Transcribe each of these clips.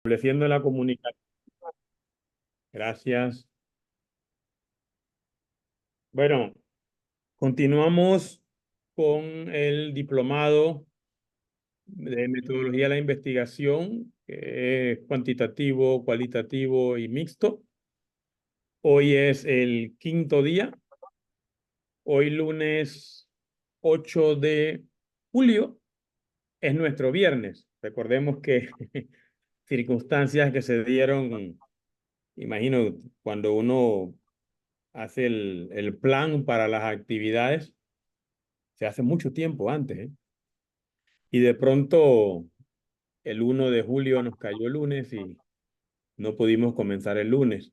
Estableciendo la comunicación. Gracias. Bueno, continuamos con el diplomado de metodología de la investigación, que es cuantitativo, cualitativo y mixto. Hoy es el quinto día. Hoy lunes 8 de julio es nuestro viernes. Recordemos que circunstancias que se dieron, imagino, cuando uno hace el plan para las actividades, se hace mucho tiempo antes, ¿eh? Y de pronto el 1 de julio nos cayó el lunes y no pudimos comenzar el lunes.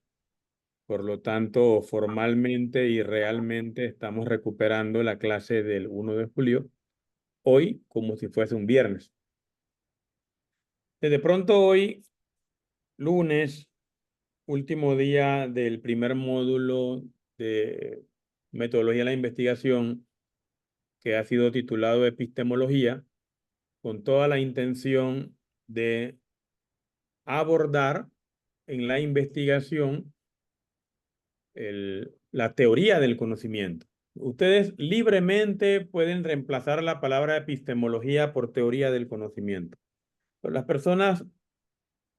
Por lo tanto, formalmente y realmente estamos recuperando la clase del 1 de julio hoy como si fuese un viernes. De pronto hoy, lunes, último día del primer módulo de metodología de la investigación, que ha sido titulado Epistemología, con toda la intención de abordar en la investigación la teoría del conocimiento. Ustedes libremente pueden reemplazar la palabra epistemología por teoría del conocimiento. Pero las personas,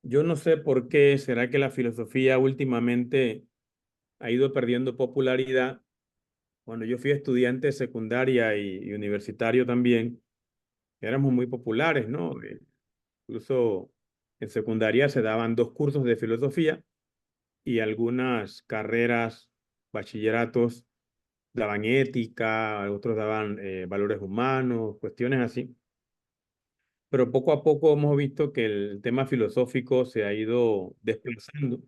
yo no sé por qué, será que la filosofía últimamente ha ido perdiendo popularidad. Cuando yo fui estudiante secundaria y universitario también, éramos muy populares, ¿no? Incluso en secundaria se daban 2 cursos de filosofía y algunas carreras, bachilleratos, daban ética, otros daban valores humanos, cuestiones así. Pero poco a poco hemos visto que el tema filosófico se ha ido desplazando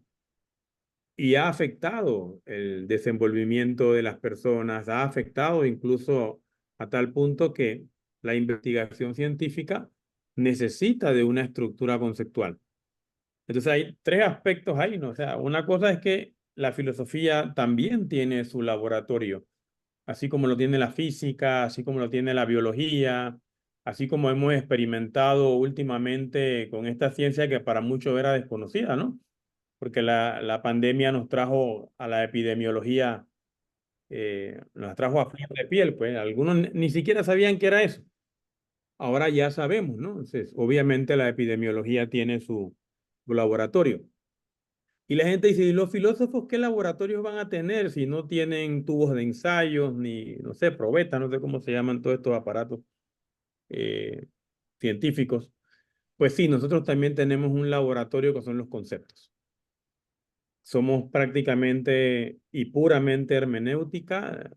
y ha afectado el desenvolvimiento de las personas, ha afectado incluso a tal punto que la investigación científica necesita de una estructura conceptual. Entonces hay 3 aspectos ahí, ¿no? O sea, una cosa es que la filosofía también tiene su laboratorio, así como lo tiene la física, así como lo tiene la biología, así como hemos experimentado últimamente con esta ciencia que para muchos era desconocida, ¿no? Porque la pandemia nos trajo a la epidemiología, nos trajo a flor de piel, pues algunos ni siquiera sabían qué era eso. Ahora ya sabemos, ¿no? Entonces, obviamente la epidemiología tiene su laboratorio. Y la gente dice, ¿y los filósofos qué laboratorios van a tener si no tienen tubos de ensayos, ni, no sé, probetas, no sé cómo se llaman todos estos aparatos eh, científicos? Pues sí, nosotros también tenemos un laboratorio que son los conceptos. Somos prácticamente y puramente hermenéutica.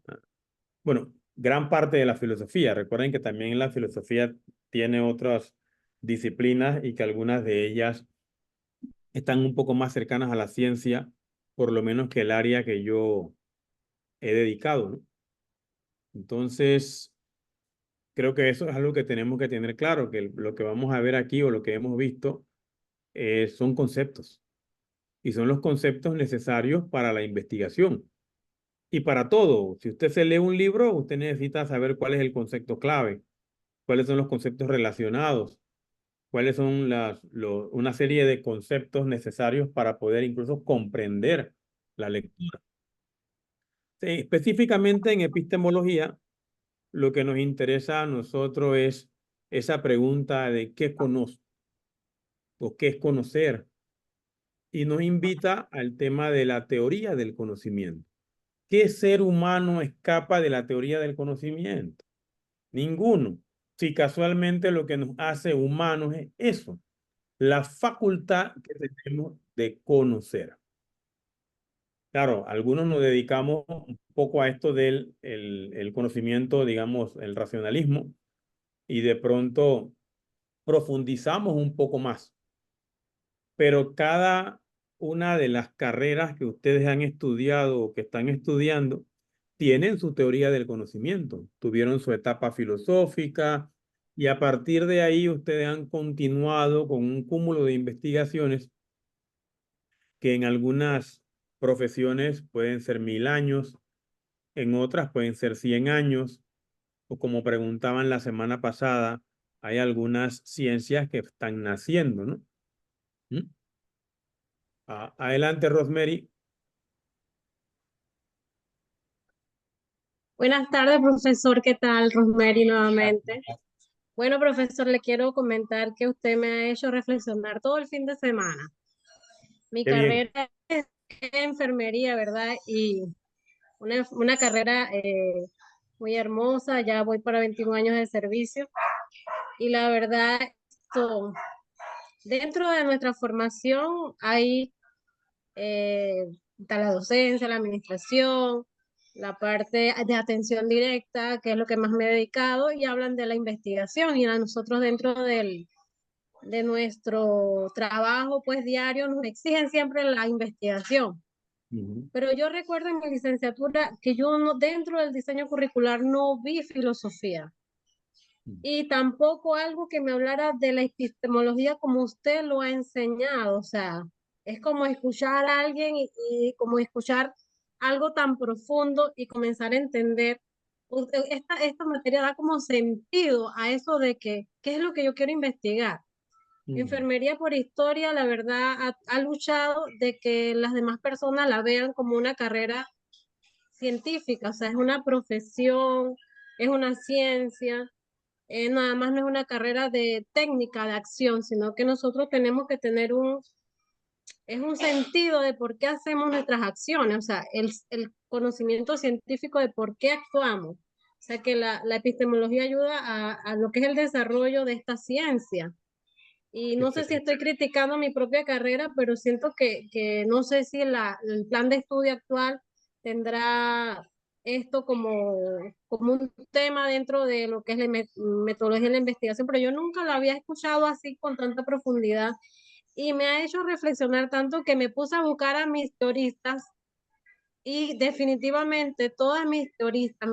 Bueno, gran parte de la filosofía. Recuerden que también la filosofía tiene otras disciplinas y que algunas de ellas están un poco más cercanas a la ciencia, por lo menos que el área que yo he dedicado, ¿no? Entonces, creo que eso es algo que tenemos que tener claro, que lo que vamos a ver aquí o lo que hemos visto son conceptos y son los conceptos necesarios para la investigación y para todo. Si usted se lee un libro, usted necesita saber cuál es el concepto clave, cuáles son los conceptos relacionados, cuáles son una serie de conceptos necesarios para poder incluso comprender la lectura. Sí, específicamente en epistemología, lo que nos interesa a nosotros es esa pregunta de qué conozco o qué es conocer, y nos invita al tema de la teoría del conocimiento. ¿Qué ser humano escapa de la teoría del conocimiento? Ninguno. Si casualmente lo que nos hace humanos es eso, la facultad que tenemos de conocer. Claro, algunos nos dedicamos un poco a esto del el conocimiento, digamos, el racionalismo, y de pronto profundizamos un poco más. Pero cada una de las carreras que ustedes han estudiado o que están estudiando tienen su teoría del conocimiento, tuvieron su etapa filosófica y a partir de ahí ustedes han continuado con un cúmulo de investigaciones que en algunas profesiones pueden ser 1000 años, en otras pueden ser 100 años, o como preguntaban la semana pasada, hay algunas ciencias que están naciendo, ¿no? ¿Mm? Adelante, Rosemary. Buenas tardes, profesor. ¿Qué tal? Rosemary nuevamente. Bueno, profesor, le quiero comentar que usted me ha hecho reflexionar todo el fin de semana. Mi Qué bien. carrera es enfermería, ¿verdad? Y una carrera muy hermosa. Ya voy para 21 años de servicio. Y la verdad, esto, dentro de nuestra formación hay está la docencia, la administración, la parte de atención directa, que es lo que más me he dedicado, y hablan de la investigación. Y a nosotros dentro de nuestro trabajo pues diario nos exigen siempre la investigación. Ujú. Pero yo recuerdo en mi licenciatura que yo no, dentro del diseño curricular no vi filosofía y tampoco algo que me hablara de la epistemología como usted lo ha enseñado. O sea, es como escuchar a alguien y como escuchar algo tan profundo y comenzar a entender. Esta materia da como sentido a eso de que, ¿qué es lo que yo quiero investigar? Mm. Enfermería por historia, la verdad, ha luchado de que las demás personas la vean como una carrera científica, o sea, es una profesión, es una ciencia, nada más no es una carrera de técnica de acción, sino que nosotros tenemos que tener es un sentido de por qué hacemos nuestras acciones, o sea, el conocimiento científico de por qué actuamos. O sea, que la epistemología ayuda a lo que es el desarrollo de esta ciencia. Y no sé si Excelente. estoy criticando mi propia carrera, pero siento que no sé si el plan de estudio actual tendrá esto como un tema dentro de lo que es la metodología de la investigación, pero yo nunca la había escuchado así con tanta profundidad y me ha hecho reflexionar tanto que me puse a buscar a mis teoristas y definitivamente todas mis teoristas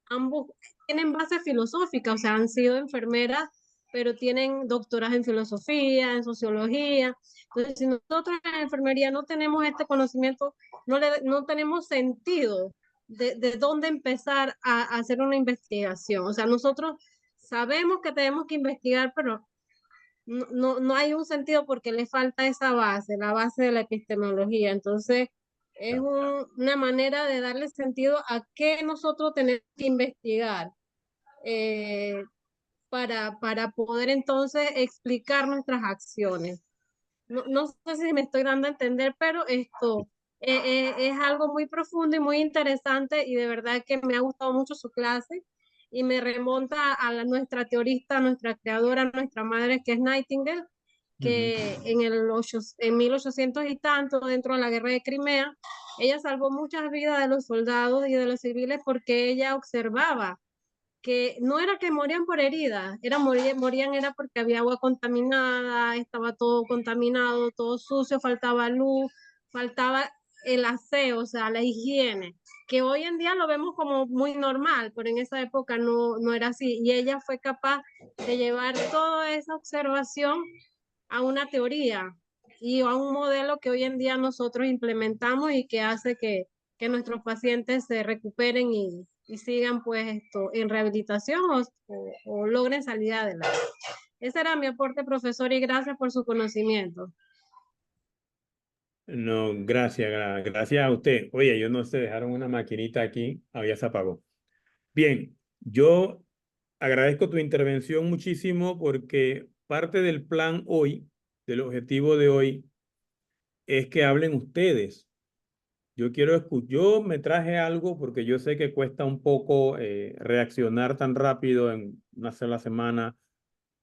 ambos tienen base filosófica, o sea, han sido enfermeras, pero tienen doctoras en filosofía, en sociología. Entonces, si nosotros en la enfermería no tenemos este conocimiento, no tenemos sentido de dónde empezar a hacer una investigación. O sea, nosotros sabemos que tenemos que investigar, pero no hay un sentido porque le falta esa base, la base de la epistemología. Entonces, es una manera de darle sentido a qué nosotros tenemos que investigar eh, para poder entonces explicar nuestras acciones. No sé si me estoy dando a entender, pero esto es algo muy profundo y muy interesante y de verdad que me ha gustado mucho su clase y me remonta a nuestra teorista, nuestra creadora, nuestra madre que es Nightingale, Ujú. que en 1800 y tanto, dentro de la guerra de Crimea, ella salvó muchas vidas de los soldados y de los civiles porque ella observaba que no era que morían por heridas, morían era porque había agua contaminada, estaba todo contaminado, todo sucio, faltaba luz, faltaba el aseo, o sea, la higiene, que hoy en día lo vemos como muy normal, pero en esa época no era así. Y ella fue capaz de llevar toda esa observación a una teoría y a un modelo que hoy en día nosotros implementamos y que hace que nuestros pacientes se recuperen y sigan pues esto en rehabilitación o logren salir adelante. Ese era mi aporte, profesor, y gracias por su conocimiento. No, gracias, gracias a usted. Oye, yo no sé, dejaron una maquinita aquí, ya se apagó. Bien, yo agradezco tu intervención muchísimo porque parte del plan hoy, del objetivo de hoy, es que hablen ustedes. Yo quiero escuchar, yo me traje algo porque yo sé que cuesta un poco reaccionar tan rápido en una sola semana,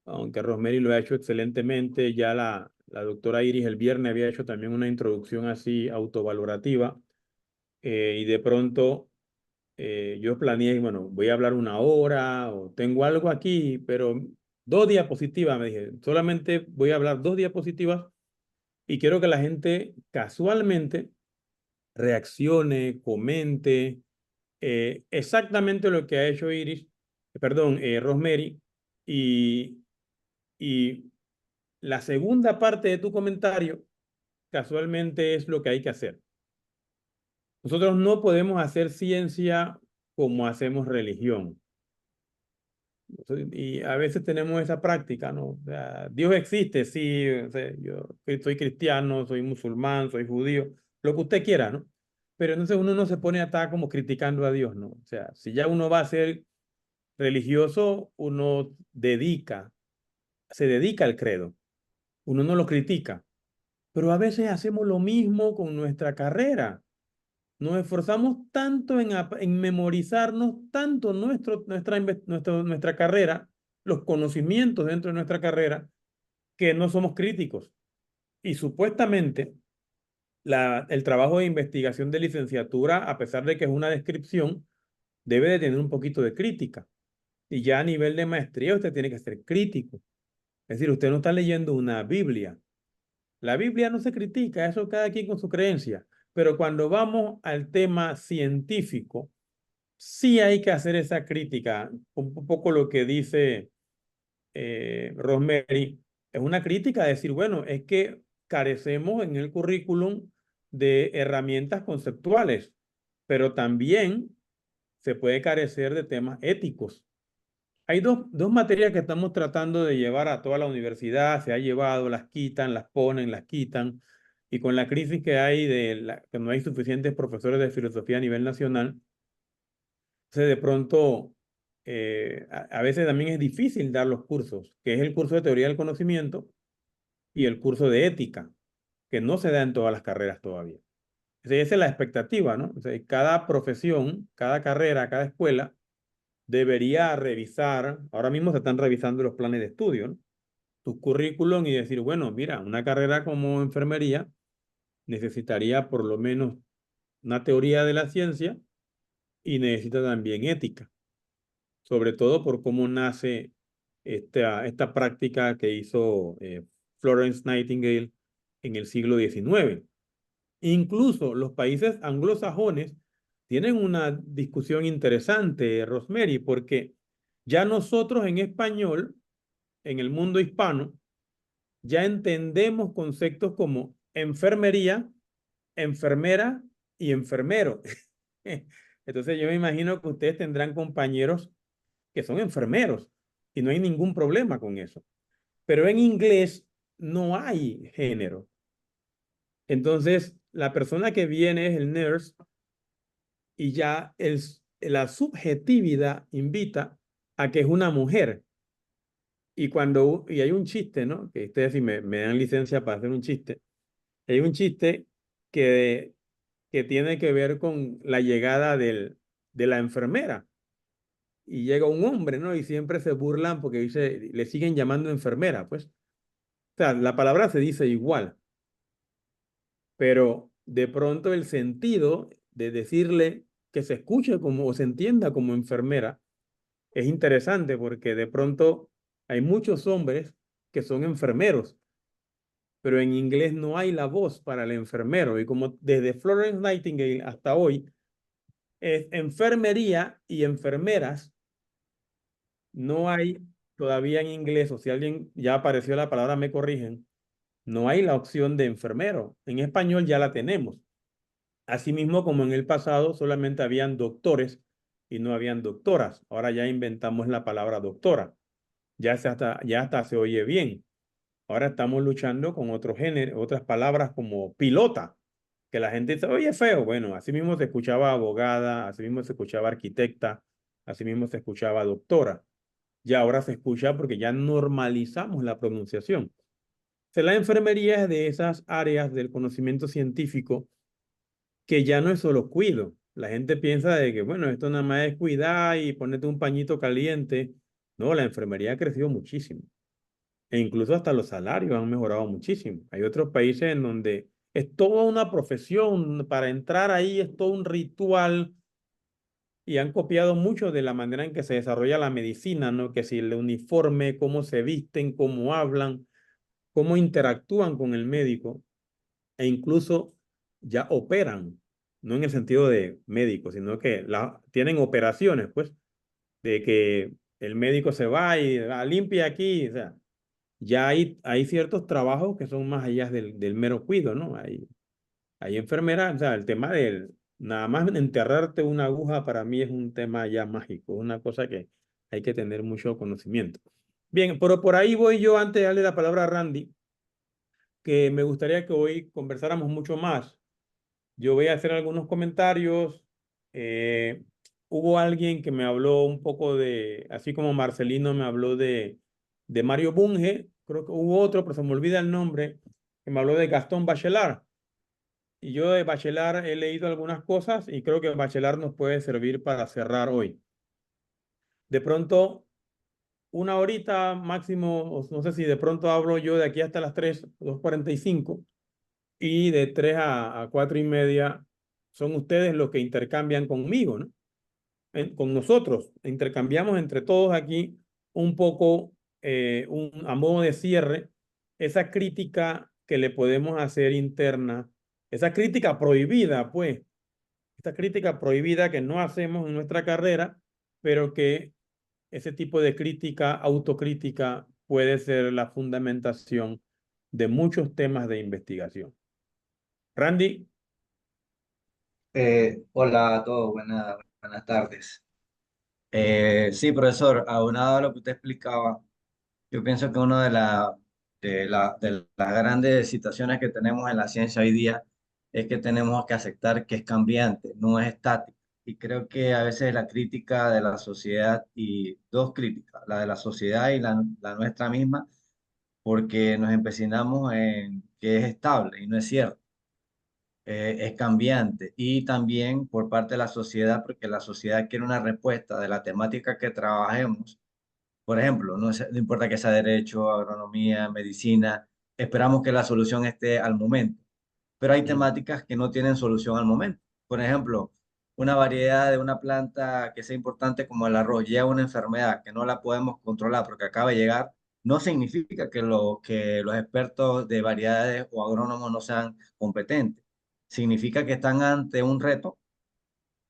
aunque Rosemary lo ha hecho excelentemente. Ya la doctora Iris el viernes había hecho también una introducción así autovalorativa y de pronto yo planeé, bueno, voy a hablar una hora o tengo algo aquí, pero dos diapositivas, me dije, solamente voy a hablar dos diapositivas y quiero que la gente casualmente reaccione, comente exactamente lo que ha hecho Iris, perdón, Rosemary, y, y la segunda parte de tu comentario casualmente es lo que hay que hacer. Nosotros no podemos hacer ciencia como hacemos religión. Y a veces tenemos esa práctica, ¿no? O sea, Dios existe, sí, o sea, yo soy cristiano, soy musulmán, soy judío, lo que usted quiera, ¿no? Pero entonces uno no se pone a estar como criticando a Dios, ¿no? O sea, si ya uno va a ser religioso, uno se dedica al credo, uno no lo critica, pero a veces hacemos lo mismo con nuestra carrera. Nos esforzamos tanto en memorizarnos tanto nuestra carrera, los conocimientos dentro de nuestra carrera, que no somos críticos. Y supuestamente el trabajo de investigación de licenciatura, a pesar de que es una descripción, debe de tener un poquito de crítica. Y ya a nivel de maestría usted tiene que ser crítico. Es decir, usted no está leyendo una Biblia. La Biblia no se critica, eso cada quien con su creencia. Pero cuando vamos al tema científico, sí hay que hacer esa crítica. Un poco lo que dice Rosemary, es una crítica a decir, bueno, es que carecemos en el currículum de herramientas conceptuales, pero también se puede carecer de temas éticos. Hay dos materias que estamos tratando de llevar a toda la universidad, se ha llevado, las quitan, las ponen, las quitan, y con la crisis que hay que no hay suficientes profesores de filosofía a nivel nacional, entonces de pronto a veces también es difícil dar los cursos, que es el curso de teoría del conocimiento y el curso de ética, que no se da en todas las carreras todavía. Entonces, esa es la expectativa, ¿no? O sea, cada profesión, cada carrera, cada escuela debería revisar, ahora mismo se están revisando los planes de estudio, ¿no? Tu currículum y decir, bueno, mira, una carrera como enfermería necesitaría por lo menos una teoría de la ciencia y necesita también ética, sobre todo por cómo nace esta práctica que hizo Florence Nightingale en el siglo XIX. Incluso los países anglosajones tienen una discusión interesante, Rosemary, porque ya nosotros en español, en el mundo hispano, ya entendemos conceptos como enfermería, enfermera y enfermero. Entonces yo me imagino que ustedes tendrán compañeros que son enfermeros y no hay ningún problema con eso. Pero en inglés no hay género. Entonces, la persona que viene es el nurse y ya la subjetividad invita a que es una mujer. Y hay un chiste, ¿no? Que ustedes si me dan licencia para hacer un chiste. Hay un chiste que, que tiene que ver con la llegada de la enfermera. Y llega un hombre, ¿no? Y siempre se burlan porque le siguen llamando enfermera, pues. O sea, la palabra se dice igual, pero de pronto el sentido de decirle que se escuche como o se entienda como enfermera es interesante porque de pronto hay muchos hombres que son enfermeros, pero en inglés no hay la voz para el enfermero. Y como desde Florence Nightingale hasta hoy es enfermería y enfermeras, no hay todavía en inglés, o si alguien ya apareció la palabra, me corrigen, no hay la opción de enfermero. En español ya la tenemos. Asimismo, como en el pasado solamente habían doctores y no habían doctoras. Ahora ya inventamos la palabra doctora. Ya hasta se oye bien. Ahora estamos luchando con otro género, otras palabras como pilota, que la gente dice, oye, feo. Bueno, así mismo se escuchaba abogada, así mismo se escuchaba arquitecta, así mismo se escuchaba doctora. Ya ahora se escucha porque ya normalizamos la pronunciación. La enfermería es de esas áreas del conocimiento científico que ya no es solo cuido. La gente piensa de que, bueno, esto nada más es cuidar y ponerte un pañito caliente. No, la enfermería ha crecido muchísimo. E incluso hasta los salarios han mejorado muchísimo. Hay otros países en donde es toda una profesión. Para entrar ahí es todo un ritual y han copiado mucho de la manera en que se desarrolla la medicina, ¿no? Que si el uniforme, cómo se visten, cómo hablan, cómo interactúan con el médico e incluso ya operan, no en el sentido de médico, sino que tienen operaciones, pues, de que el médico se va y limpia aquí, o sea, ya hay ciertos trabajos que son más allá del mero cuido, ¿no? Hay enfermeras, o sea, el tema del, nada más enterrarte una aguja para mí es un tema ya mágico, una cosa que hay que tener mucho conocimiento. Bien, pero por ahí voy yo antes de darle la palabra a Randy, que me gustaría que hoy conversáramos mucho más. Yo voy a hacer algunos comentarios. Eh, Hubo alguien que me habló un poco de, así como Marcelino me habló de Mario Bunge, creo que hubo otro, pero se me olvida el nombre, que me habló de Gastón Bachelard. Y yo de Bachelard he leído algunas cosas y creo que Bachelard nos puede servir para cerrar hoy. De pronto, una horita máximo, o no sé si de pronto hablo yo de aquí hasta las 3, 2:45, y de 3 a 4:30 son ustedes los que intercambian conmigo, ¿no? Con nosotros. Intercambiamos entre todos aquí un poco, a modo de cierre, esa crítica que le podemos hacer interna, esa crítica prohibida, pues, esta crítica prohibida que no hacemos en nuestra carrera, pero que ese tipo de crítica, autocrítica, puede ser la fundamentación de muchos temas de investigación. Randy, Hola a todos, buenas tardes. Sí, profesor, aunado a lo que usted explicaba, yo pienso que una de las grandes situaciones que tenemos en la ciencia hoy día es que tenemos que aceptar que es cambiante, no es estática. Y creo que a veces la crítica de la sociedad, y dos críticas, la de la sociedad y la nuestra misma, porque nos empecinamos en que es estable y no es cierto, es cambiante, y también por parte de la sociedad, porque la sociedad quiere una respuesta de la temática que trabajemos. Por ejemplo, no importa que sea derecho, agronomía, medicina, esperamos que la solución esté al momento, pero hay mm, temáticas que no tienen solución al momento. Por ejemplo, una variedad de una planta que sea importante como el arroz lleva una enfermedad que no la podemos controlar porque acaba de llegar, no significa que los expertos de variedades o agrónomos no sean competentes. Significa que están ante un reto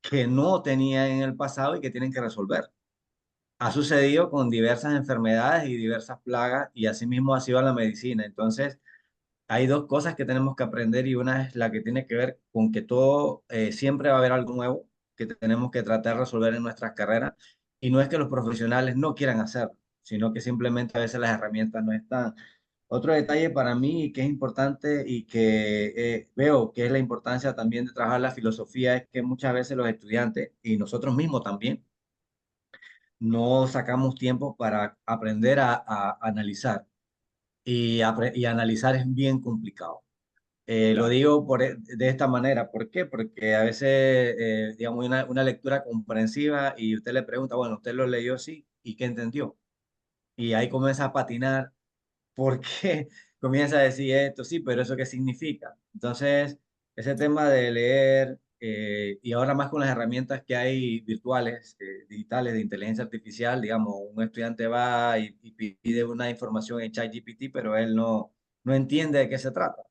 que no tenían en el pasado y que tienen que resolver. Ha sucedido con diversas enfermedades y diversas plagas, y asimismo ha sido la medicina. Entonces, hay dos cosas que tenemos que aprender, y una es la que tiene que ver con que todo, siempre va a haber algo nuevo que tenemos que tratar de resolver en nuestras carreras, y no es que los profesionales no quieran hacerlo, sino que simplemente a veces las herramientas no están. Otro detalle para mí que es importante y que veo que es la importancia también de trabajar la filosofía es que muchas veces los estudiantes y nosotros mismos también no sacamos tiempo para aprender a analizar, y analizar es bien complicado. Lo claro, digo de esta manera. ¿Por qué? Porque a veces, digamos, una lectura comprensiva y usted le pregunta, bueno, usted lo leyó, sí, ¿y qué entendió? Y ahí comienza a patinar porque comienza a decir esto, sí, pero ¿eso qué significa? Entonces, ese tema de leer, y ahora más con las herramientas que hay virtuales, digitales, de inteligencia artificial, digamos, un estudiante va y pide una información en ChatGPT, pero él no entiende de qué se trata,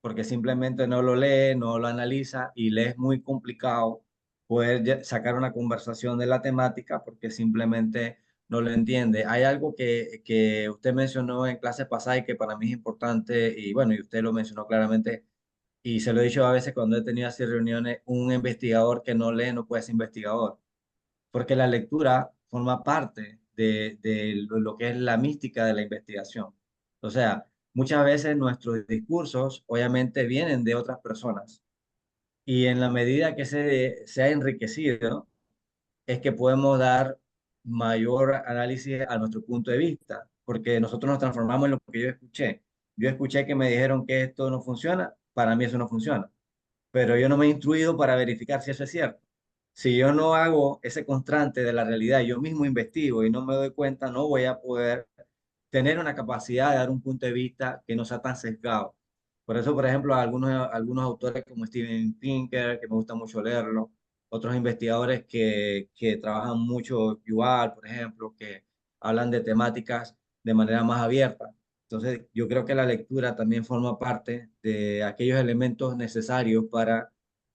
porque simplemente no lo lee, no lo analiza, y le es muy complicado poder sacar una conversación de la temática porque simplemente no lo entiende. Hay algo que usted mencionó en clase pasada y que para mí es importante, y bueno, y usted lo mencionó claramente, y se lo he dicho a veces cuando he tenido así reuniones: un investigador que no lee no puede ser investigador, porque la lectura forma parte de lo que es la mística de la investigación. O sea, muchas veces nuestros discursos obviamente vienen de otras personas, y en la medida que se ha enriquecido es que podemos dar mayor análisis a nuestro punto de vista, porque nosotros nos transformamos en lo que yo escuché. Yo escuché que me dijeron que esto no funciona, para mí eso no funciona, pero yo no me he instruido para verificar si eso es cierto. Si yo no hago ese contraste de la realidad, yo mismo investigo y no me doy cuenta, no voy a poder tener una capacidad de dar un punto de vista que no sea tan sesgado. Por eso, por ejemplo, algunos autores como Steven Pinker, que me gusta mucho leerlo, otros investigadores que trabajan mucho, Yuval, por ejemplo, que hablan de temáticas de manera más abierta. Entonces, yo creo que la lectura también forma parte de aquellos elementos necesarios para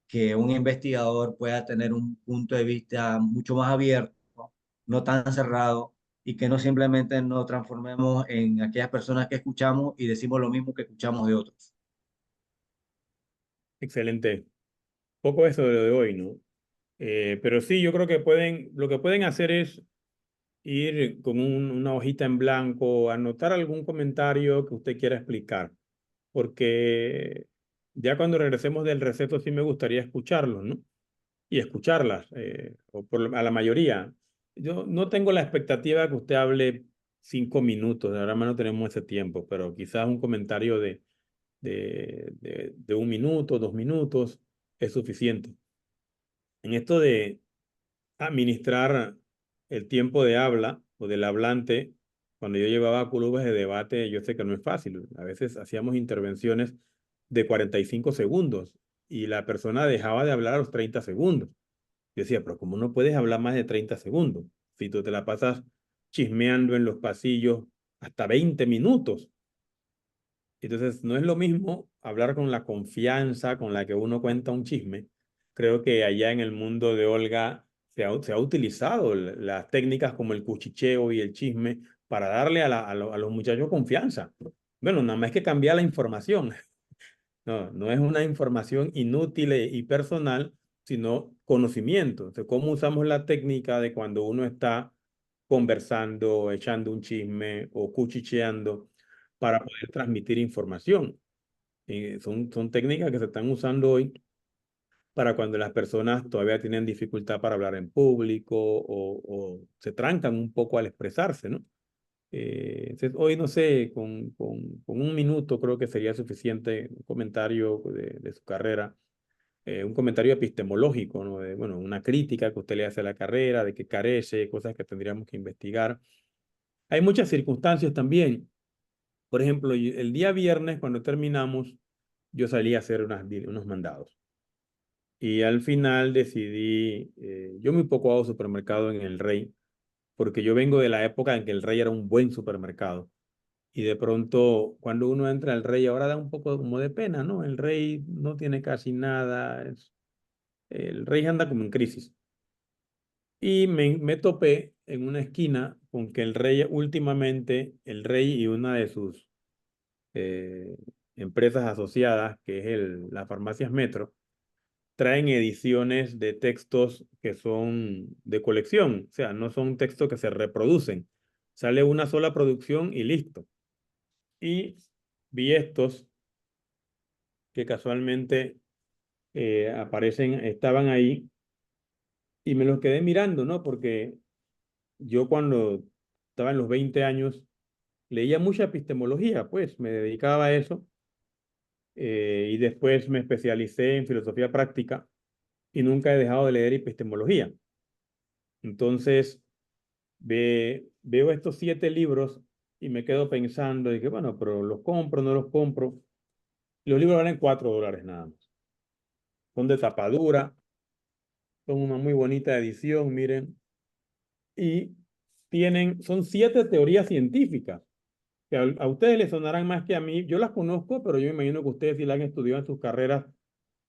que un investigador pueda tener un punto de vista mucho más abierto, no tan cerrado, y que no simplemente nos transformemos en aquellas personas que escuchamos y decimos lo mismo que escuchamos de otros. excelente. Poco eso de lo de hoy, ¿no? Pero sí, yo creo que lo que pueden hacer es ir con una hojita en blanco, anotar algún comentario que usted quiera explicar, porque ya cuando regresemos del receso sí me gustaría escucharlos, ¿no? Y escucharlas, a la mayoría. Yo no tengo la expectativa que usted hable 5 minutos, de verdad no tenemos ese tiempo, pero quizás un comentario de 1 minuto, 2 minutos es suficiente. En esto de administrar el tiempo de habla o del hablante, cuando yo llevaba clubes de debate, yo sé que no es fácil. A veces hacíamos intervenciones de 45 segundos y la persona dejaba de hablar a los 30 segundos. Yo decía, pero ¿cómo no puedes hablar más de 30 segundos? Si tú te la pasas chismeando en los pasillos hasta 20 minutos. Entonces, no es lo mismo hablar con la confianza con la que uno cuenta un chisme. Creo que allá en el mundo de Olga se ha utilizado las técnicas como el cuchicheo y el chisme para darle a los muchachos confianza. Bueno, nada más que cambiar la información. No, no es una información inútil y personal, sino conocimiento. Entonces, ¿cómo usamos la técnica de cuando uno está conversando, echando un chisme o cuchicheando para poder transmitir información? Son técnicas que se están usando hoy para cuando las personas todavía tienen dificultad para hablar en público o se trancan un poco al expresarse, ¿no? Entonces, hoy no sé, con 1 minuto creo que sería suficiente un comentario de su carrera, un comentario epistemológico, ¿no? Bueno, una crítica que usted le hace a la carrera, de que carece, cosas que tendríamos que investigar. Hay muchas circunstancias también. Por ejemplo, el día viernes, cuando terminamos, yo salí a hacer unos mandados. Y al final decidí, yo muy poco hago supermercado en El Rey, porque yo vengo de la época en que El Rey era un buen supermercado. Y de pronto, cuando uno entra al Rey, ahora da un poco como de pena, ¿no? El Rey no tiene casi nada, el Rey anda como en crisis. Y me topé en una esquina con que el Rey últimamente, el Rey y una de sus eh, empresas asociadas, que es las farmacias Metro, traen ediciones de textos que son de colección, o sea, no son textos que se reproducen. Sale una sola producción y listo. Y vi estos que casualmente estaban ahí y me los quedé mirando, ¿no? Porque yo cuando estaba en los 20 años leía mucha epistemología, pues me dedicaba a eso y después me especialicé en filosofía práctica y nunca he dejado de leer epistemología. Entonces veo estos 7 libros y me quedo pensando y que bueno, pero los compro, no los compro. Los libros valen $4 nada más. Son de tapadura, son una muy bonita edición, miren, y son 7 teorías científicas, que a ustedes les sonarán más que a mí. Yo las conozco, pero yo me imagino que ustedes sí las han estudiado en sus carreras.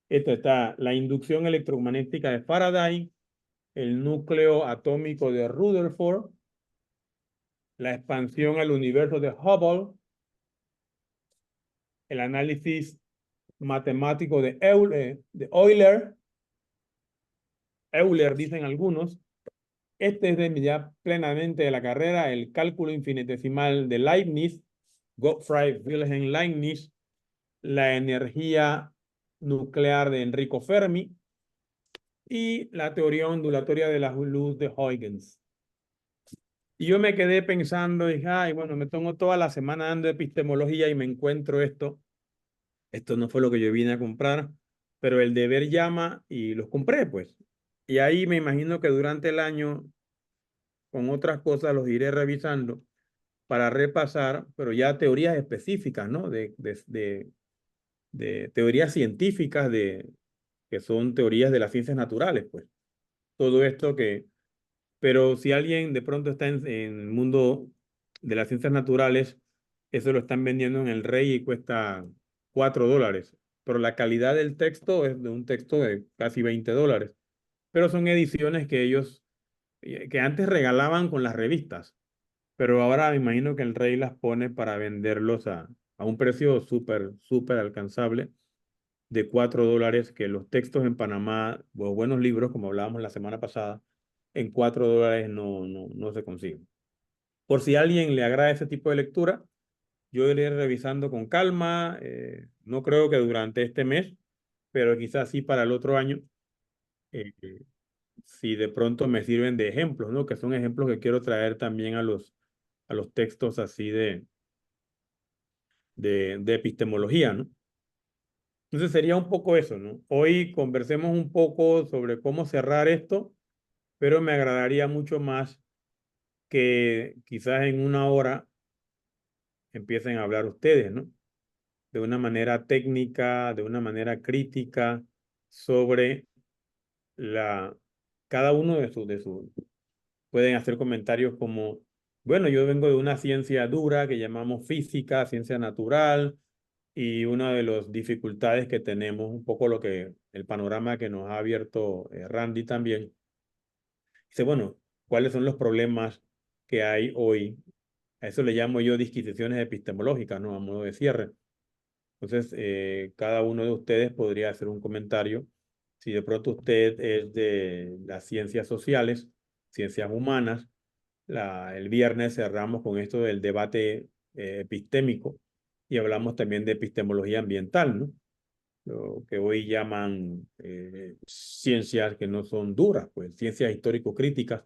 Esta está la inducción electromagnética de Faraday, el núcleo atómico de Rutherford, la expansión al universo de Hubble, el análisis matemático de Euler, dicen algunos. Este es ya plenamente de la carrera, el cálculo infinitesimal de Leibniz, Gottfried Wilhelm Leibniz, la energía nuclear de Enrico Fermi y la teoría ondulatoria de la luz de Huygens. Y yo me quedé pensando, dije, ay, bueno, me tomo toda la semana dando epistemología y me encuentro esto. Esto no fue lo que yo vine a comprar, pero el deber llama y los compré, pues. Y ahí me imagino que durante el año, con otras cosas, los iré revisando para repasar, pero ya teorías específicas, ¿no? De teorías científicas, que son teorías de las ciencias naturales, pues. Todo esto pero si alguien de pronto está en el mundo de las ciencias naturales, eso lo están vendiendo en El Rey y cuesta $4. Pero la calidad del texto es de un texto de casi $20. Pero son ediciones que antes regalaban con las revistas. Pero ahora me imagino que El Rey las pone para venderlos a un precio súper, súper alcanzable de $4, que los textos en Panamá, o buenos libros, como hablábamos la semana pasada, en $4 no se consigue. Por si a alguien le agrada ese tipo de lectura, yo iré revisando con calma. No creo que durante este mes, pero quizás sí para el otro año, eh, si de pronto me sirven de ejemplos, ¿no? Que son ejemplos que quiero traer también a los textos así de epistemología, ¿no? Entonces sería un poco eso, ¿no? Hoy conversemos un poco sobre cómo cerrar esto, pero me agradaría mucho más que quizás en una hora empiecen a hablar ustedes, ¿no? De una manera técnica, de una manera crítica, sobre la, cada uno pueden hacer comentarios como, bueno, yo vengo de una ciencia dura que llamamos física, ciencia natural, y una de las dificultades que tenemos, un poco el panorama que nos ha abierto Randy también, dice, bueno, ¿cuáles son los problemas que hay hoy? A eso le llamo yo disquisiciones epistemológicas, ¿no? A modo de cierre. Entonces, cada uno de ustedes podría hacer un comentario. Si de pronto usted es de las ciencias sociales, ciencias humanas, el viernes cerramos con esto del debate epistémico y hablamos también de epistemología ambiental, ¿no? Lo que hoy llaman ciencias que no son duras, pues ciencias histórico-críticas,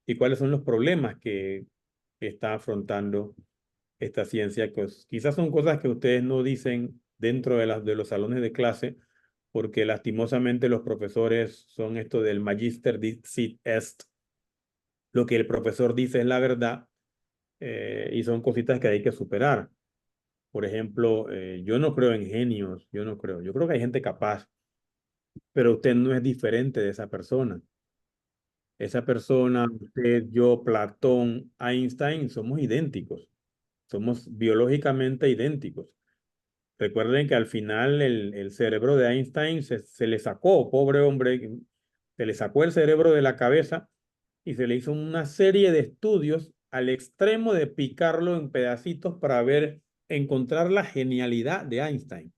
y cuáles son los problemas que está afrontando esta ciencia, que quizás son cosas que ustedes no dicen dentro de los salones de clase, porque lastimosamente los profesores son esto del magister dicit est, lo que el profesor dice es la verdad, y son cositas que hay que superar. Por ejemplo, yo no creo en genios, yo creo que hay gente capaz, pero usted no es diferente de esa persona. Esa persona, usted, yo, Platón, Einstein, somos idénticos, somos biológicamente idénticos. Recuerden que al final el cerebro de Einstein se le sacó, pobre hombre, se le sacó el cerebro de la cabeza y se le hizo una serie de estudios al extremo de picarlo en pedacitos para encontrar la genialidad de Einstein.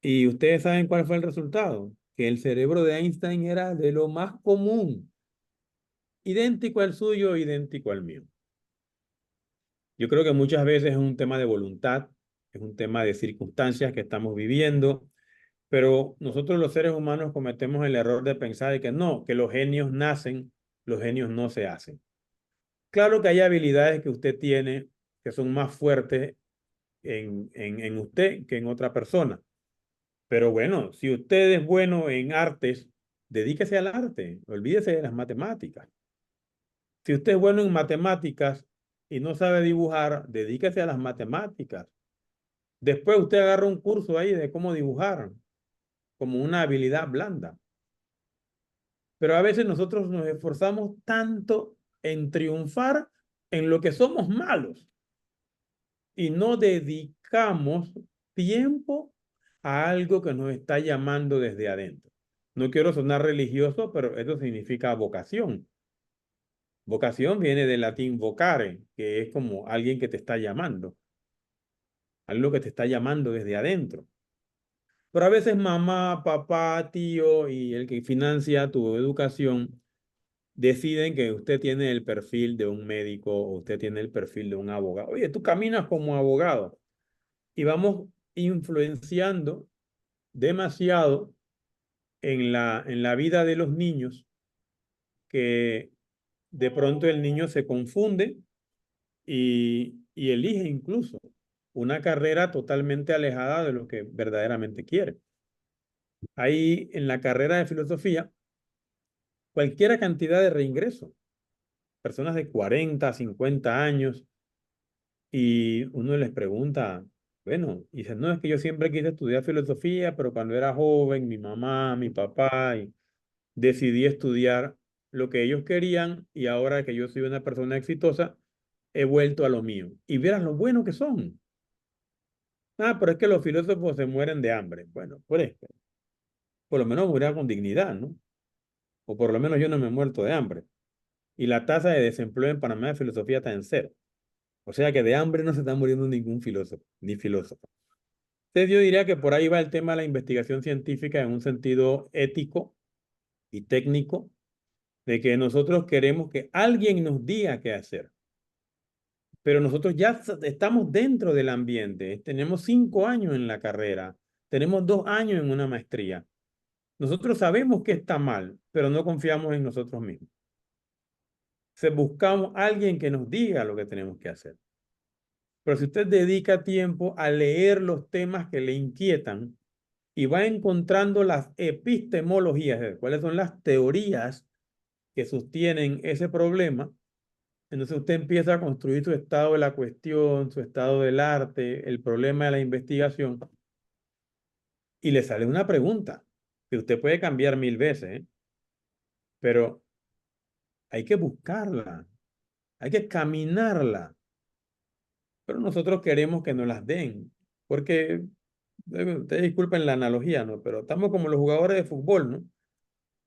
Y ustedes saben cuál fue el resultado, que el cerebro de Einstein era de lo más común, idéntico al suyo, idéntico al mío. Yo creo que muchas veces es un tema de voluntad, es un tema de circunstancias que estamos viviendo, pero nosotros los seres humanos cometemos el error de pensar de que no, que los genios nacen, los genios no se hacen. Claro que hay habilidades que usted tiene que son más fuertes en usted que en otra persona. Pero bueno, si usted es bueno en artes, dedíquese al arte, olvídese de las matemáticas. Si usted es bueno en matemáticas y no sabe dibujar, dedíquese a las matemáticas. Después usted agarra un curso ahí de cómo dibujar, como una habilidad blanda. Pero a veces nosotros nos esforzamos tanto en triunfar en lo que somos malos y no dedicamos tiempo a algo que nos está llamando desde adentro. No quiero sonar religioso, pero eso significa vocación. Vocación viene del latín vocare, que es como alguien que te está llamando, algo que te está llamando desde adentro. Pero a veces mamá, papá, tío y el que financia tu educación deciden que usted tiene el perfil de un médico o usted tiene el perfil de un abogado. Oye, tú caminas como abogado y vamos influenciando demasiado en la vida de los niños, que de pronto el niño se confunde y elige incluso una carrera totalmente alejada de lo que verdaderamente quiere. Ahí en la carrera de filosofía, cualquier cantidad de reingreso, personas de 40, 50 años, y uno les pregunta, bueno, y dice, no, es que yo siempre quise estudiar filosofía, pero cuando era joven, mi mamá, mi papá, y decidí estudiar lo que ellos querían, y ahora que yo soy una persona exitosa, he vuelto a lo mío. Y vieras lo bueno que son. Ah, pero es que los filósofos se mueren de hambre. Bueno, pues por lo menos morir con dignidad, ¿no? O por lo menos yo no me he muerto de hambre. Y la tasa de desempleo en Panamá de filosofía está en cero. O sea que de hambre no se está muriendo ningún filósofo, ni filósofo. Entonces yo diría que por ahí va el tema de la investigación científica en un sentido ético y técnico, de que nosotros queremos que alguien nos diga qué hacer. Pero nosotros ya estamos dentro del ambiente. Tenemos 5 años en la carrera. Tenemos 2 años en una maestría. Nosotros sabemos que está mal, pero no confiamos en nosotros mismos. Buscamos a alguien que nos diga lo que tenemos que hacer. Pero si usted dedica tiempo a leer los temas que le inquietan y va encontrando las epistemologías, cuáles son las teorías que sostienen ese problema, entonces usted empieza a construir su estado de la cuestión, su estado del arte, el problema de la investigación, y le sale una pregunta que usted puede cambiar 1000 veces, ¿eh? Pero hay que buscarla, hay que caminarla. Pero nosotros queremos que nos las den, porque, ustedes disculpen la analogía, ¿no? Pero estamos como los jugadores de fútbol, ¿no?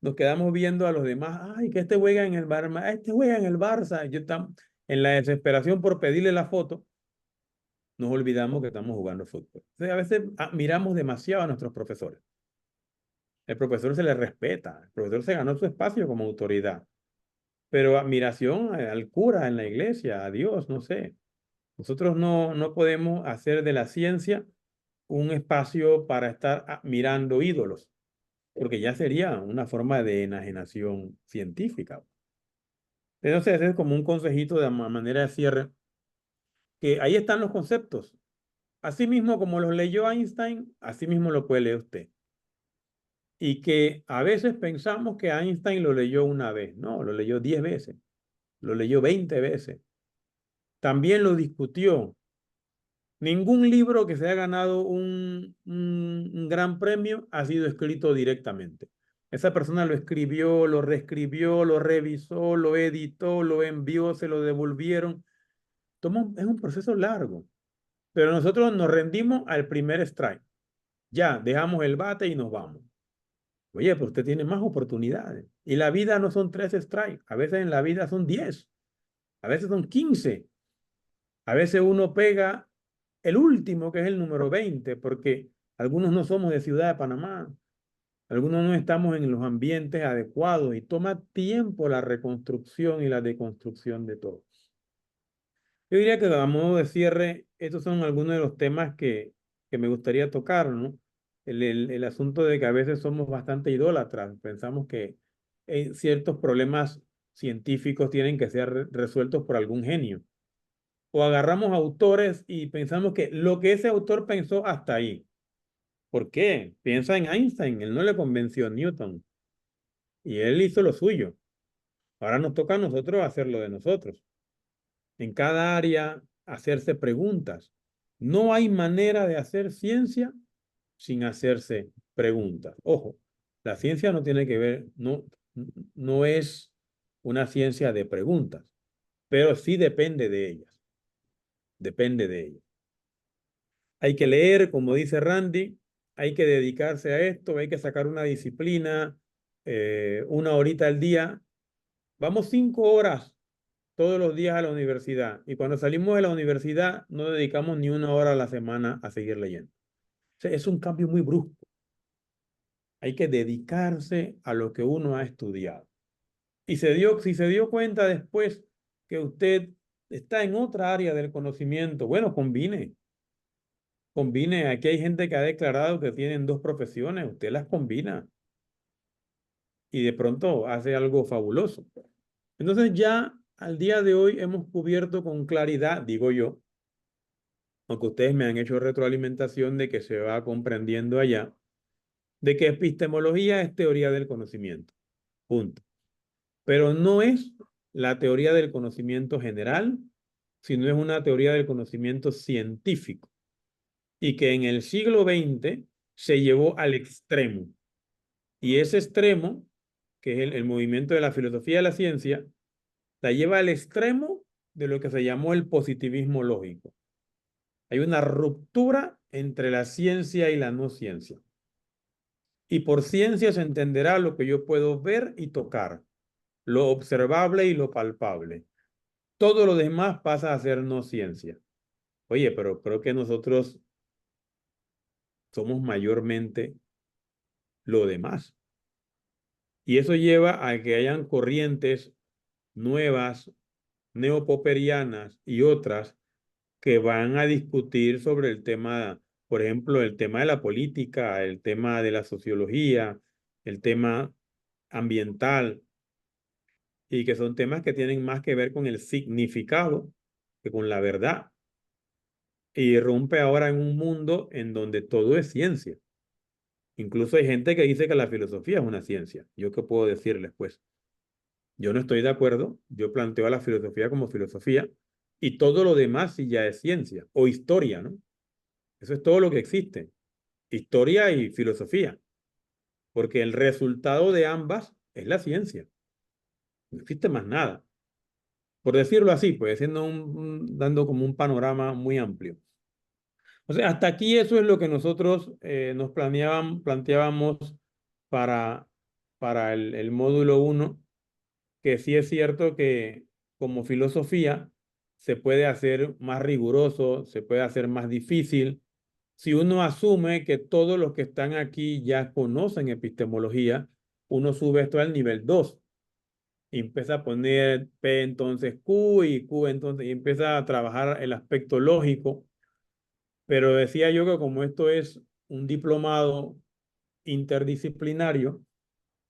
Nos quedamos viendo a los demás, ay, que este juega en el Barça, este juega en el Barça. Yo estamos en la desesperación por pedirle la foto, nos olvidamos que estamos jugando fútbol. Entonces, a veces admiramos demasiado a nuestros profesores. El profesor se le respeta, el profesor se ganó su espacio como autoridad, pero admiración al cura en la iglesia, a Dios, no sé. Nosotros no podemos hacer de la ciencia un espacio para estar admirando ídolos, porque ya sería una forma de enajenación científica. Entonces, ese es como un consejito de manera de cierre, que ahí están los conceptos. Así mismo como los leyó Einstein, así mismo lo puede leer usted. Y que a veces pensamos que Einstein lo leyó una vez. No, lo leyó 10 veces, lo leyó 20 veces. También lo discutió. Ningún libro que se haya ganado un gran premio ha sido escrito directamente. Esa persona lo escribió, lo reescribió, lo revisó, lo editó, lo envió, se lo devolvieron. Es un proceso largo. Pero nosotros nos rendimos al primer strike. Ya, dejamos el bate y nos vamos. Oye, pues usted tiene más oportunidades. Y la vida no son 3 strikes. A veces en la vida son 10. A veces son 15. A veces uno pega el último, que es el número 20, porque algunos no somos de Ciudad de Panamá. Algunos no estamos en los ambientes adecuados y toma tiempo la reconstrucción y la deconstrucción de todo. Yo diría que a modo de cierre, estos son algunos de los temas que me gustaría tocar, ¿no? El asunto de que a veces somos bastante idólatras, pensamos que ciertos problemas científicos tienen que ser resueltos por algún genio. O agarramos autores y pensamos que lo que ese autor pensó hasta ahí. ¿Por qué? Piensa en Einstein, él no le convenció a Newton y él hizo lo suyo. Ahora nos toca a nosotros hacer lo de nosotros. En cada área hacerse preguntas. No hay manera de hacer ciencia sin hacerse preguntas. Ojo, la ciencia no tiene que ver, no es una ciencia de preguntas, pero sí depende de ellas. Depende de ellas. Hay que leer, como dice Randy, hay que dedicarse a esto, hay que sacar una disciplina, 1 horita al día. Vamos 5 horas todos los días a la universidad y cuando salimos de la universidad no dedicamos ni 1 hora a la semana a seguir leyendo. O sea, es un cambio muy brusco. Hay que dedicarse a lo que uno ha estudiado. Y si se dio cuenta después que usted está en otra área del conocimiento, bueno, combine. Combine. Aquí hay gente que ha declarado que tienen 2 profesiones. Usted las combina y de pronto hace algo fabuloso. Entonces ya al día de hoy hemos cubierto con claridad, digo yo, aunque ustedes me han hecho retroalimentación de que se va comprendiendo allá, de que epistemología es teoría del conocimiento. Punto. Pero no es la teoría del conocimiento general, sino es una teoría del conocimiento científico. Y que en el siglo XX se llevó al extremo. Y ese extremo, que es el movimiento de la filosofía de la ciencia, la lleva al extremo de lo que se llamó el positivismo lógico. Hay una ruptura entre la ciencia y la no ciencia. Y por ciencia se entenderá lo que yo puedo ver y tocar, lo observable y lo palpable. Todo lo demás pasa a ser no ciencia. Oye, pero creo que nosotros somos mayormente lo demás. Y eso lleva a que hayan corrientes nuevas, neopoperianas y otras que van a discutir sobre el tema, por ejemplo, el tema de la política, el tema de la sociología, el tema ambiental, y que son temas que tienen más que ver con el significado que con la verdad. Y irrumpe ahora en un mundo en donde todo es ciencia. Incluso hay gente que dice que la filosofía es una ciencia. ¿Yo qué puedo decirles, pues? Yo no estoy de acuerdo. Yo planteo a la filosofía como filosofía y todo lo demás sí ya es ciencia o historia, ¿no? Eso es todo lo que existe. Historia y filosofía. Porque el resultado de ambas es la ciencia. No existe más nada. Por decirlo así, pues siendo dando como un panorama muy amplio. O sea, hasta aquí eso es lo que nosotros nos planteábamos para, para el módulo 1, que sí es cierto que como filosofía se puede hacer más riguroso, se puede hacer más difícil. Si uno asume que todos los que están aquí ya conocen epistemología, uno sube esto al nivel 2 y empieza a poner P entonces Q y Q entonces y empieza a trabajar el aspecto lógico. Pero decía yo que como esto es un diplomado interdisciplinario,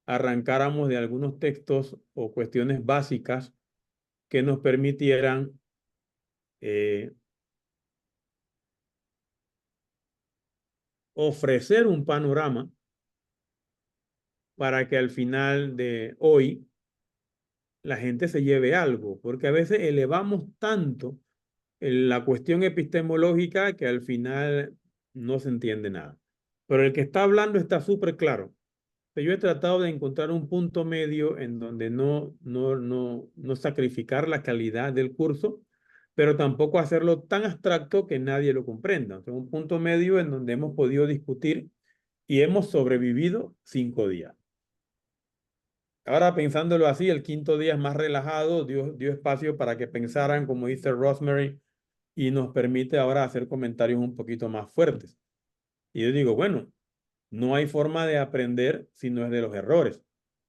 arrancáramos de algunos textos o cuestiones básicas que nos permitieran eh, ofrecer un panorama para que al final de hoy la gente se lleve algo, porque a veces elevamos tanto la cuestión epistemológica que al final no se entiende nada. Pero el que está hablando está súper claro. Yo he tratado de encontrar un punto medio en donde no sacrificar la calidad del curso, pero tampoco hacerlo tan abstracto que nadie lo comprenda. O sea, un punto medio en donde hemos podido discutir y hemos sobrevivido 5 días. Ahora pensándolo así, el quinto día es más relajado, dio espacio para que pensaran, como dice Rosemary, y nos permite ahora hacer comentarios un poquito más fuertes. Y yo digo, bueno, no hay forma de aprender si no es de los errores.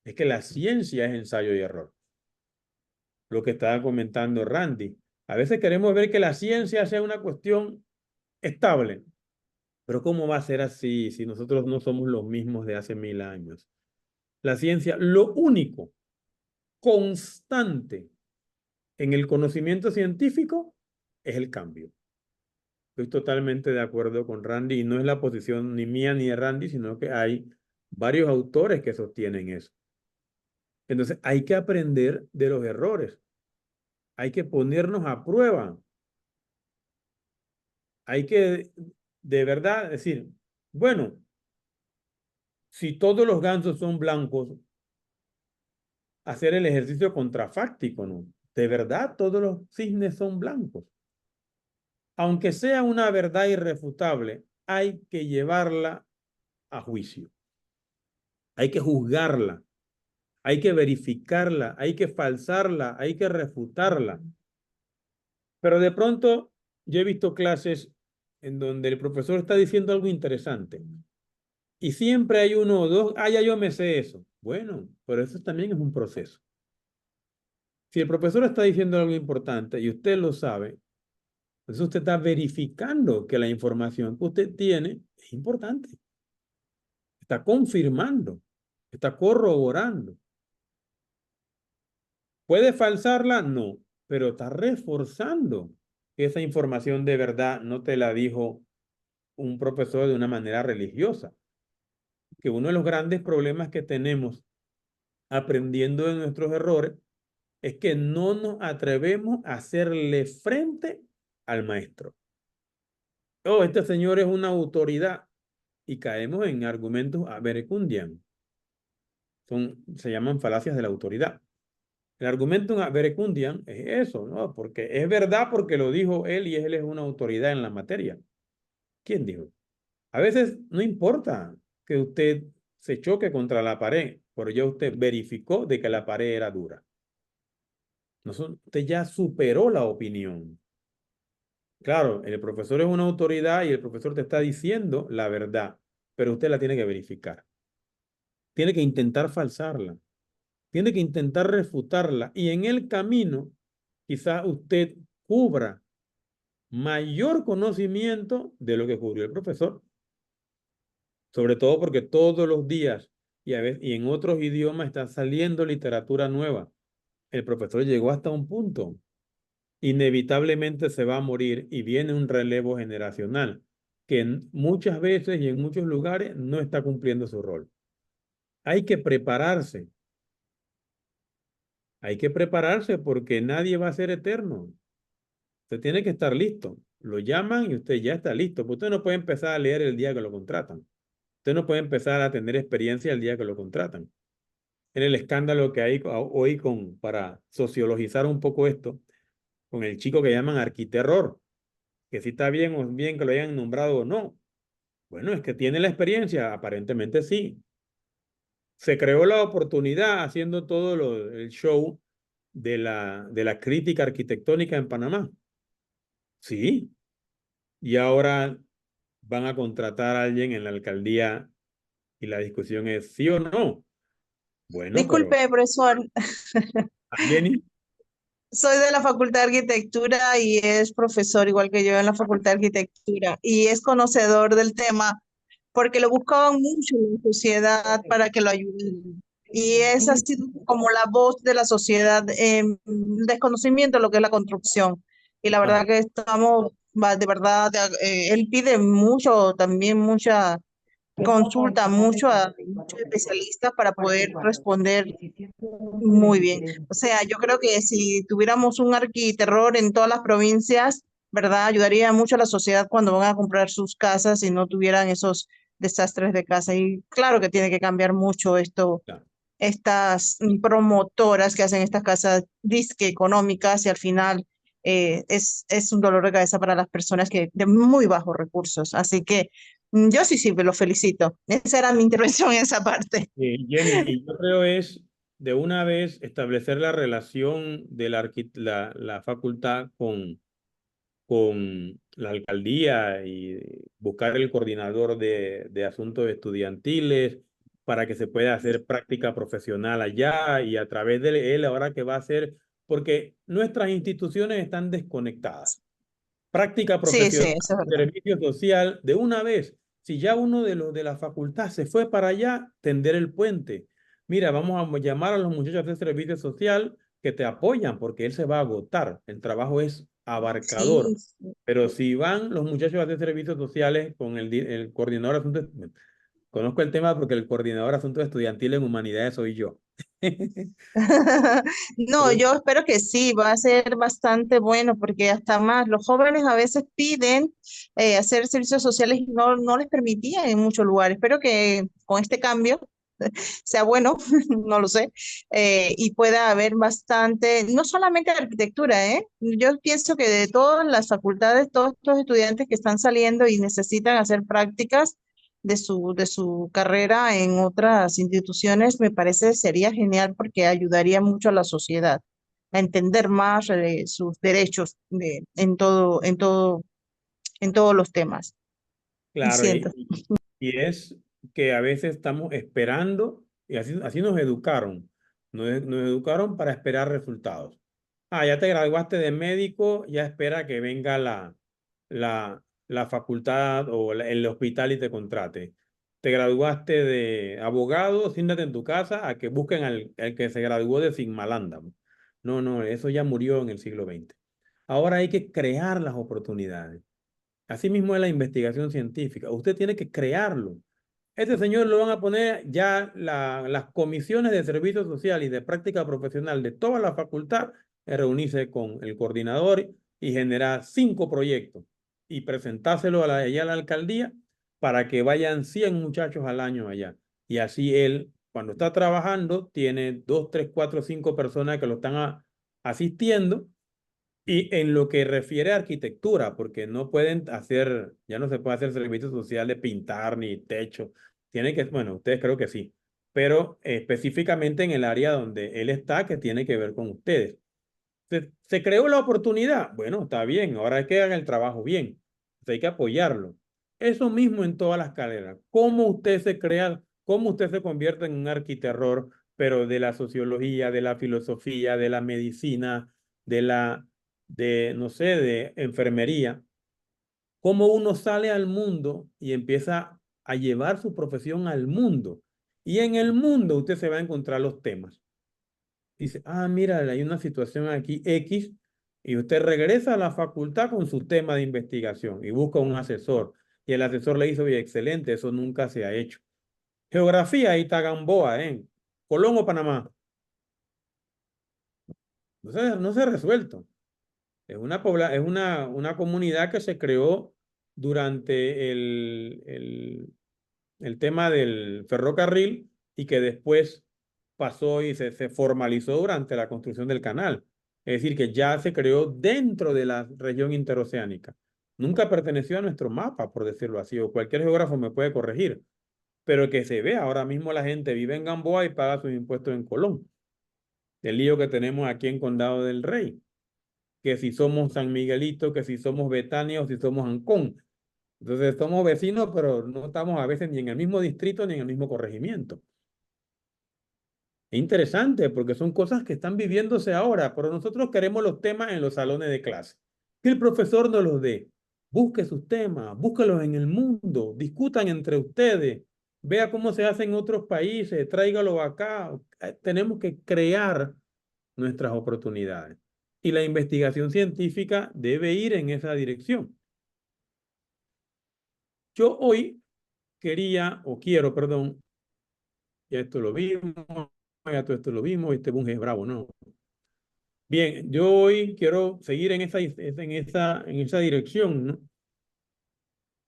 Es que la ciencia es ensayo y error. Lo que estaba comentando Randy. A veces queremos ver que la ciencia sea una cuestión estable. Pero ¿cómo va a ser así si nosotros no somos los mismos de hace 1000 años? La ciencia, lo único constante en el conocimiento científico es el cambio. Estoy totalmente de acuerdo con Randy y no es la posición ni mía ni de Randy, sino que hay varios autores que sostienen eso. Entonces hay que aprender de los errores, hay que ponernos a prueba, hay que de verdad decir, bueno, si todos los gansos son blancos, hacer el ejercicio contrafáctico, ¿no? De verdad todos los cisnes son blancos. Aunque sea una verdad irrefutable, hay que llevarla a juicio, hay que juzgarla, hay que verificarla, hay que falsarla, hay que refutarla. Pero de pronto yo he visto clases en donde el profesor está diciendo algo interesante y siempre hay uno o dos, ya yo me sé eso. Bueno, pero eso también es un proceso. Si el profesor está diciendo algo importante y usted lo sabe, entonces usted está verificando que la información que usted tiene es importante. Está confirmando, está corroborando. ¿Puede falsarla? No, pero está reforzando que esa información de verdad no te la dijo un profesor de una manera religiosa. Que uno de los grandes problemas que tenemos aprendiendo de nuestros errores es que no nos atrevemos a hacerle frente al maestro. Oh, este señor es una autoridad y caemos en argumentos aberecundian. Se llaman falacias de la autoridad. El argumento aberecundian es eso, ¿no? Porque es verdad porque lo dijo él y él es una autoridad en la materia. ¿Quién dijo? A veces no importa que usted se choque contra la pared, pero ya usted verificó de que la pared era dura. No, usted ya superó la opinión. Claro, el profesor es una autoridad y el profesor te está diciendo la verdad, pero usted la tiene que verificar. tiene que intentar falsarla, tiene que intentar refutarla y en el camino quizás usted cubra mayor conocimiento de lo que cubrió el profesor, sobre todo porque todos los días y, a veces, y en otros idiomas está saliendo literatura nueva. El profesor llegó hasta un punto. Inevitablemente se va a morir y viene un relevo generacional que muchas veces y en muchos lugares no está cumpliendo su rol. Hay que prepararse. Hay que prepararse porque nadie va a ser eterno. Usted tiene que estar listo. Lo llaman y usted ya está listo. Usted no puede empezar a leer el día que lo contratan. Usted no puede empezar a tener experiencia el día que lo contratan. En el escándalo que hay hoy para sociologizar un poco esto, con el chico que llaman arquiterror, que si está bien o bien que lo hayan nombrado o no. Bueno, es que tiene la experiencia, aparentemente sí. Se creó la oportunidad haciendo el show de la crítica arquitectónica en Panamá. Sí, y ahora van a contratar a alguien en la alcaldía y la discusión es sí o no. Bueno, pero Disculpe, profesor, Jenny, soy de la Facultad de Arquitectura y es profesor igual que yo en la Facultad de Arquitectura y es conocedor del tema porque lo buscaban mucho en la sociedad para que lo ayuden. Y es así como la voz de la sociedad en desconocimiento de lo que es la construcción. Y la verdad que estamos, de verdad, él pide mucho, también mucha consulta mucho a muchos especialistas para poder responder muy bien. O sea, yo creo que si tuviéramos un arquiterror en todas las provincias, ¿verdad? Ayudaría mucho a la sociedad cuando van a comprar sus casas y no tuvieran esos desastres de casa. Y claro que tiene que cambiar mucho esto, claro, estas promotoras que hacen estas casas disque económicas y al final es un dolor de cabeza para las personas que de muy bajos recursos. Así que yo sí, lo felicito. Esa era mi intervención en esa parte. Jenny, y yo creo es de una vez establecer la relación de la facultad con la alcaldía y buscar el coordinador de asuntos estudiantiles para que se pueda hacer práctica profesional allá y a través de él ahora que va a hacer, porque nuestras instituciones están desconectadas. Práctica Sí, sí, profesional, eso es verdad. servicio social, de una vez. Si ya uno de los de la facultad se fue para allá, tender el puente. Mira, vamos a llamar a los muchachos de servicio social que te apoyan porque él se va a agotar. El trabajo es abarcador. Sí, sí. Pero si van los muchachos a hacer servicios sociales con el coordinador de asuntos, conozco el tema porque el coordinador de asuntos estudiantiles en humanidades soy yo. No, yo espero que sí, va a ser bastante bueno porque hasta más los jóvenes a veces piden hacer servicios sociales y no les permitían en muchos lugares. Espero que con este cambio sea bueno, no lo sé, y pueda haber bastante, no solamente de arquitectura, ¿eh? Yo pienso que de todas las facultades, todos estos estudiantes que están saliendo y necesitan hacer prácticas de su carrera en otras instituciones, me parece sería genial porque ayudaría mucho a la sociedad a entender más sus derechos en todos los temas. Claro, Siento. y es que a veces estamos esperando, y así nos educaron. Nos educaron para esperar resultados. Ah, ya te graduaste de médico, ya espera que venga la facultad o el hospital y te contrate. Te graduaste de abogado, siéntate en tu casa a que busquen al que se graduó de Sigmalanda. No, no, eso ya murió en el siglo XX. Ahora hay que crear las oportunidades. Asimismo es la investigación científica. Usted tiene que crearlo. Este señor lo van a poner ya las comisiones de servicio social y de práctica profesional de toda la facultad a reunirse con el coordinador y generar 5 proyectos y presentárselo allá a la alcaldía para que vayan 100 muchachos al año allá. Y así él, cuando está trabajando, tiene 2, 3, 4, 5 personas que lo están asistiendo y en lo que refiere a arquitectura, porque no pueden hacer, ya no se puede hacer servicio social de pintar ni techo. Tiene que, bueno, ustedes creo que sí, pero específicamente en el área donde él está, que tiene que ver con ustedes. Se creó la oportunidad. Bueno, está bien, ahora hay que hagan el trabajo bien. Entonces hay que apoyarlo. Eso mismo en todas las carreras. ¿Cómo usted se crea cómo usted se convierte en un arquiterror, pero de la sociología, de la filosofía, de la medicina, no sé, de enfermería. Cómo uno sale al mundo y empieza a llevar su profesión al mundo. Y en el mundo usted se va a encontrar los temas. Dice, ah, mira, hay una situación aquí X, y usted regresa a la facultad con su tema de investigación y busca un asesor. Y el asesor le dice, oye, excelente, eso nunca se ha hecho. Geografía, ahí está Gamboa, ¿eh? Colón o Panamá. No se ha resuelto. Es una comunidad que se creó durante el tema del ferrocarril y que después pasó y se formalizó durante la construcción del canal. Es decir, que ya se creó dentro de la región interoceánica. Nunca perteneció a nuestro mapa, por decirlo así, o cualquier geógrafo me puede corregir, pero que se ve ahora mismo la gente vive en Gamboa y paga sus impuestos en Colón. El lío que tenemos aquí en Condado del Rey, que si somos San Miguelito, que si somos Betania o si somos Ancón. Entonces somos vecinos, pero no estamos a veces ni en el mismo distrito ni en el mismo corregimiento. Es interesante porque son cosas que están viviéndose ahora, pero nosotros queremos los temas en los salones de clase. Que el profesor nos los dé. Busque sus temas, búsquelos en el mundo, discutan entre ustedes, vea cómo se hace en otros países, tráigalo acá. Tenemos que crear nuestras oportunidades. Y la investigación científica debe ir en esa dirección. Yo hoy quiero, perdón, ya esto lo vimos, ya todo esto lo vimos, este bunge es bravo, ¿no? Bien, yo hoy quiero seguir en esa dirección, ¿no?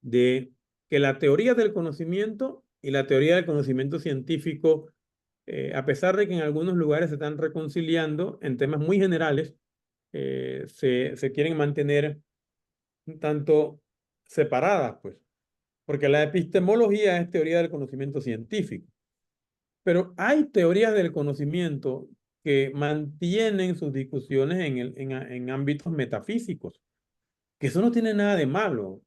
De que la teoría del conocimiento y la teoría del conocimiento científico, a pesar de que en algunos lugares se están reconciliando en temas muy generales, se quieren mantener un tanto separadas, pues, porque la epistemología es teoría del conocimiento científico. Pero hay teorías del conocimiento que mantienen sus discusiones en ámbitos metafísicos, que eso no tiene nada de malo.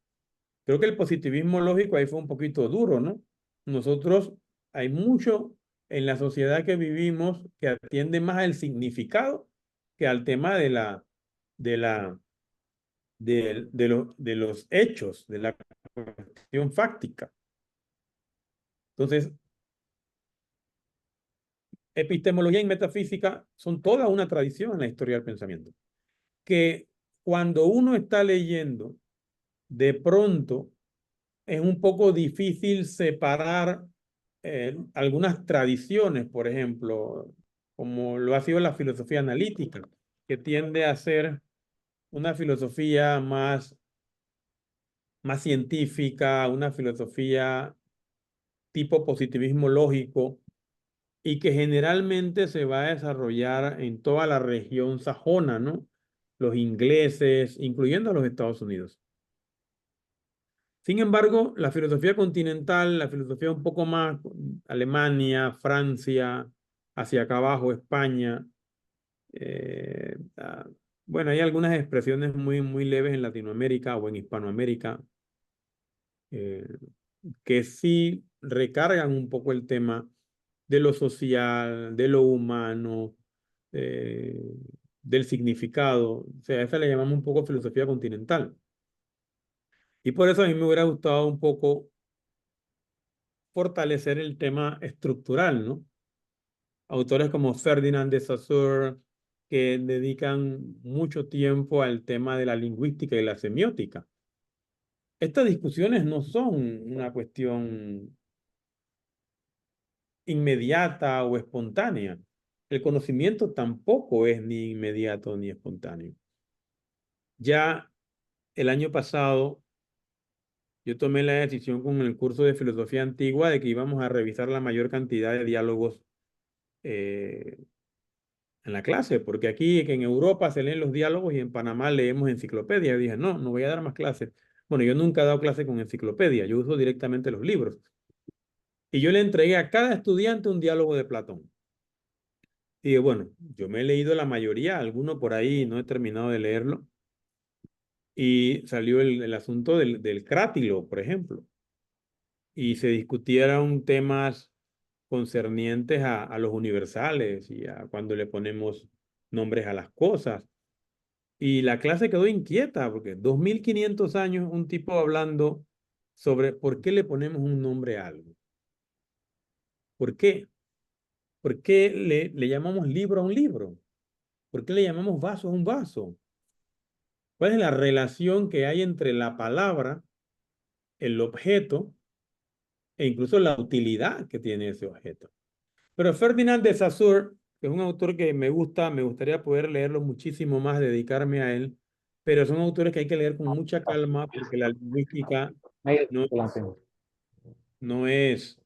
Creo que el positivismo lógico ahí fue un poquito duro, ¿no? Nosotros, hay mucho en la sociedad que vivimos que atiende más al significado que al tema de la, de los hechos, de la cuestión fáctica. Entonces, epistemología y metafísica son toda una tradición en la historia del pensamiento. Que cuando uno está leyendo, de pronto es un poco difícil separar algunas tradiciones, por ejemplo, como lo ha sido la filosofía analítica, que tiende a ser una filosofía más científica, una filosofía tipo positivismo lógico, y que generalmente se va a desarrollar en toda la región sajona, ¿no? Los ingleses, incluyendo a los Estados Unidos. Sin embargo, la filosofía continental, la filosofía un poco más Alemania, Francia, hacia acá abajo, España, eh, ah, bueno, hay algunas expresiones muy leves en Latinoamérica o en Hispanoamérica eh, que sí recargan un poco el tema de lo social, de lo humano, eh, del significado. O sea, a esa le llamamos un poco filosofía continental. Y por eso a mí me hubiera gustado un poco fortalecer el tema estructural, ¿no? Autores como Ferdinand de Saussure, que dedican mucho tiempo al tema de la lingüística y la semiótica. Estas discusiones no son una cuestión inmediata o espontánea. El conocimiento tampoco es ni inmediato ni espontáneo. Ya el año pasado yo tomé la decisión con el curso de filosofía antigua de que íbamos a revisar la mayor cantidad de diálogos en la clase, porque aquí en Europa se leen los diálogos y en Panamá leemos enciclopedias. Yo dije, no voy a dar más clases. Bueno, yo nunca he dado clase con enciclopedia, yo uso directamente los libros. Y yo le entregué a cada estudiante un diálogo de Platón. Y bueno, yo me he leído la mayoría, alguno por ahí no he terminado de leerlo. Y salió el asunto del crátilo, por ejemplo. Y se discutieron temas concernientes a los universales y a cuando le ponemos nombres a las cosas. Y la clase quedó inquieta porque 2500 años un tipo hablando sobre por qué le ponemos un nombre a algo. ¿Por qué? ¿Por qué le llamamos libro a un libro? ¿Por qué le llamamos vaso a un vaso? ¿Cuál es la relación que hay entre la palabra, el objeto e incluso la utilidad que tiene ese objeto? Pero Ferdinand de Saussure, que es un autor que me gusta, me gustaría poder leerlo muchísimo más, dedicarme a él, pero son autores que hay que leer con mucha calma porque la lingüística no, no es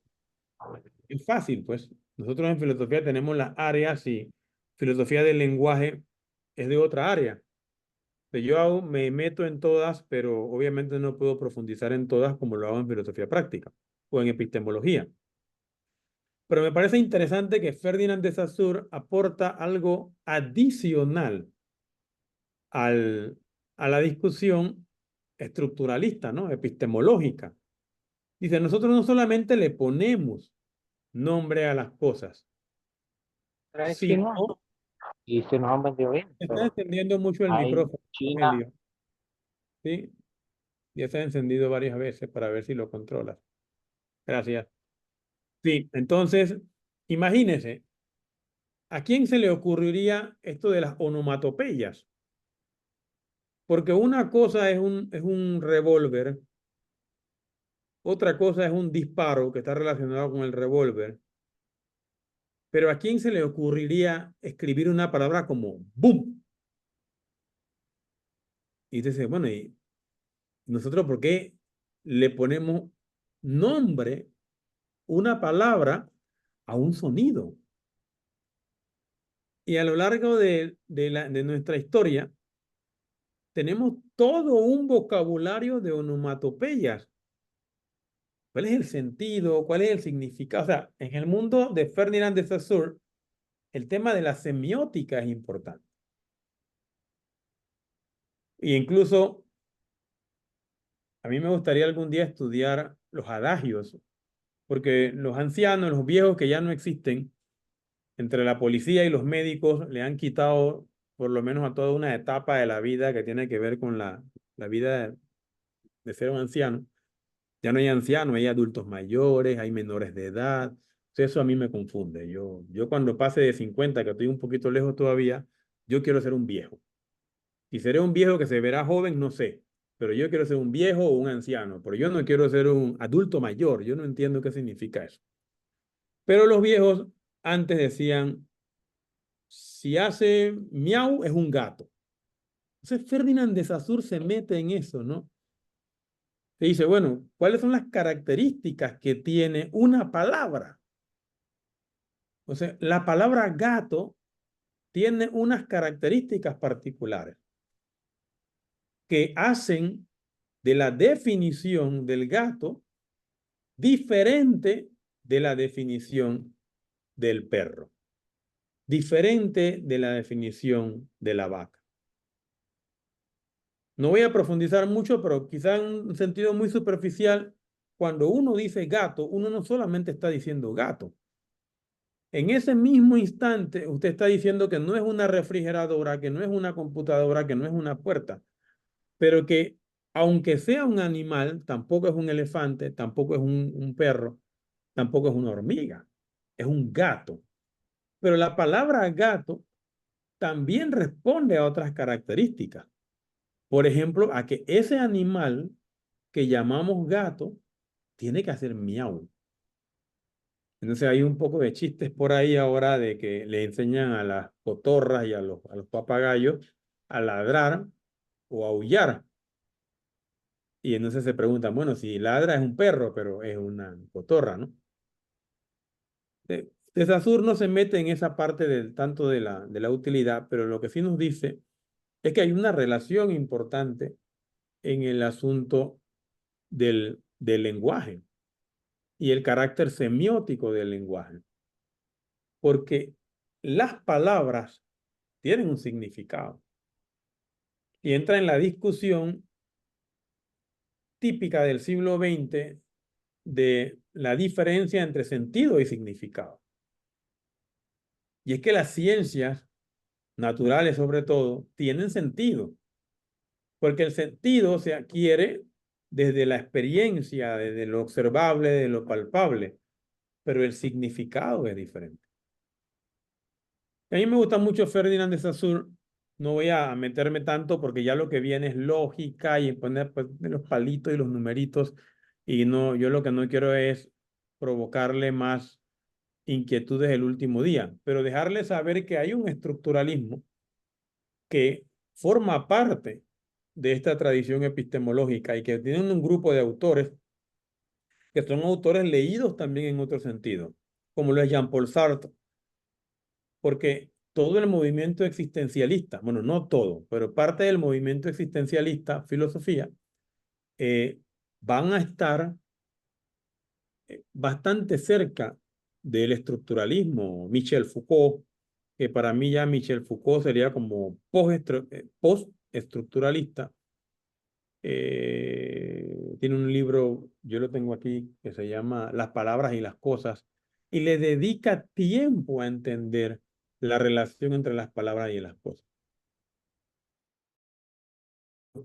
fácil, pues. Nosotros en filosofía tenemos las áreas y filosofía del lenguaje es de otra área. Yo aún me meto en todas, pero obviamente no puedo profundizar en todas como lo hago en filosofía práctica o en epistemología. Pero me parece interesante que Ferdinand de Saussure aporta algo adicional a la discusión estructuralista, ¿no? Epistemológica. Dice, nosotros no solamente le ponemos nombre a las cosas, sino... y se nos han vendido bien, Se está pero encendiendo mucho el hay micrófono, China, Rogelio. ¿Sí? Ya se ha encendido varias veces para ver si lo controlas. Gracias. Sí, entonces, imagínese, ¿a quién se le ocurriría esto de las onomatopeyas? Porque una cosa es un revólver, otra cosa es un disparo que está relacionado con el revólver, pero ¿a quién se le ocurriría escribir una palabra como boom? Y dice, bueno, ¿y nosotros por qué le ponemos nombre, una palabra, a un sonido? Y a lo largo de nuestra historia, tenemos todo un vocabulario de onomatopeyas. ¿Cuál es el sentido? ¿Cuál es el significado? O sea, en el mundo de Ferdinand de Saussure, el tema de la semiótica es importante. Y incluso, a mí me gustaría algún día estudiar los adagios, porque los ancianos, los viejos que ya no existen, entre la policía y los médicos, le han quitado por lo menos a toda una etapa de la vida que tiene que ver con la vida de ser un anciano. Ya no hay ancianos, hay adultos mayores, hay menores de edad. Eso a mí me confunde. Yo cuando pase de 50, que estoy un poquito lejos todavía, yo quiero ser un viejo. Y seré un viejo que se verá joven, no sé. Pero yo quiero ser un viejo o un anciano. Pero yo no quiero ser un adulto mayor. Yo no entiendo qué significa eso. Pero los viejos antes decían, si hace miau, es un gato. Entonces Ferdinand de Saussure se mete en eso, ¿no? Se dice, bueno, ¿cuáles son las características que tiene una palabra? O sea, la palabra gato tiene unas características particulares que hacen de la definición del gato diferente de la definición del perro, diferente de la definición de la vaca. No voy a profundizar mucho, pero quizá en un sentido muy superficial, cuando uno dice gato, uno no solamente está diciendo gato. En ese mismo instante, usted está diciendo que no es una refrigeradora, que no es una computadora, que no es una puerta, pero que aunque sea un animal, tampoco es un elefante, tampoco es un perro, tampoco es una hormiga, es un gato. Pero la palabra gato también responde a otras características. Por ejemplo, a que ese animal que llamamos gato tiene que hacer miau. Entonces hay un poco de chistes por ahí ahora de que le enseñan a las cotorras y a los papagayos a ladrar o aullar. Y entonces se preguntan, bueno, si ladra es un perro, pero es una cotorra, ¿no? De Saussure no se mete en esa parte tanto de la utilidad, pero lo que sí nos dice es que hay una relación importante en el asunto del lenguaje y el carácter semiótico del lenguaje. Porque las palabras tienen un significado. Y entra en la discusión típica del siglo XX de la diferencia entre sentido y significado. Y es que las ciencias naturales, sobre todo, tienen sentido, porque el sentido se adquiere desde la experiencia, desde lo observable, de lo palpable, pero el significado es diferente. A mí me gusta mucho Ferdinand de Saussure. No voy a meterme tanto porque ya lo que viene es lógica y poner pues, los palitos y los numeritos. Y no, yo lo que no quiero es provocarle más inquietudes el último día, pero dejarle saber que hay un estructuralismo que forma parte de esta tradición epistemológica y que tienen un grupo de autores que son autores leídos también en otro sentido, como lo es Jean-Paul Sartre, porque todo el movimiento existencialista, bueno, no todo, pero parte del movimiento existencialista, filosofía, van a estar bastante cerca del estructuralismo. Michel Foucault, que para mí ya Michel Foucault sería como post-estructuralista. Tiene un libro, yo lo tengo aquí, que se llama Las palabras y las cosas, y le dedica tiempo a entender la relación entre las palabras y las cosas.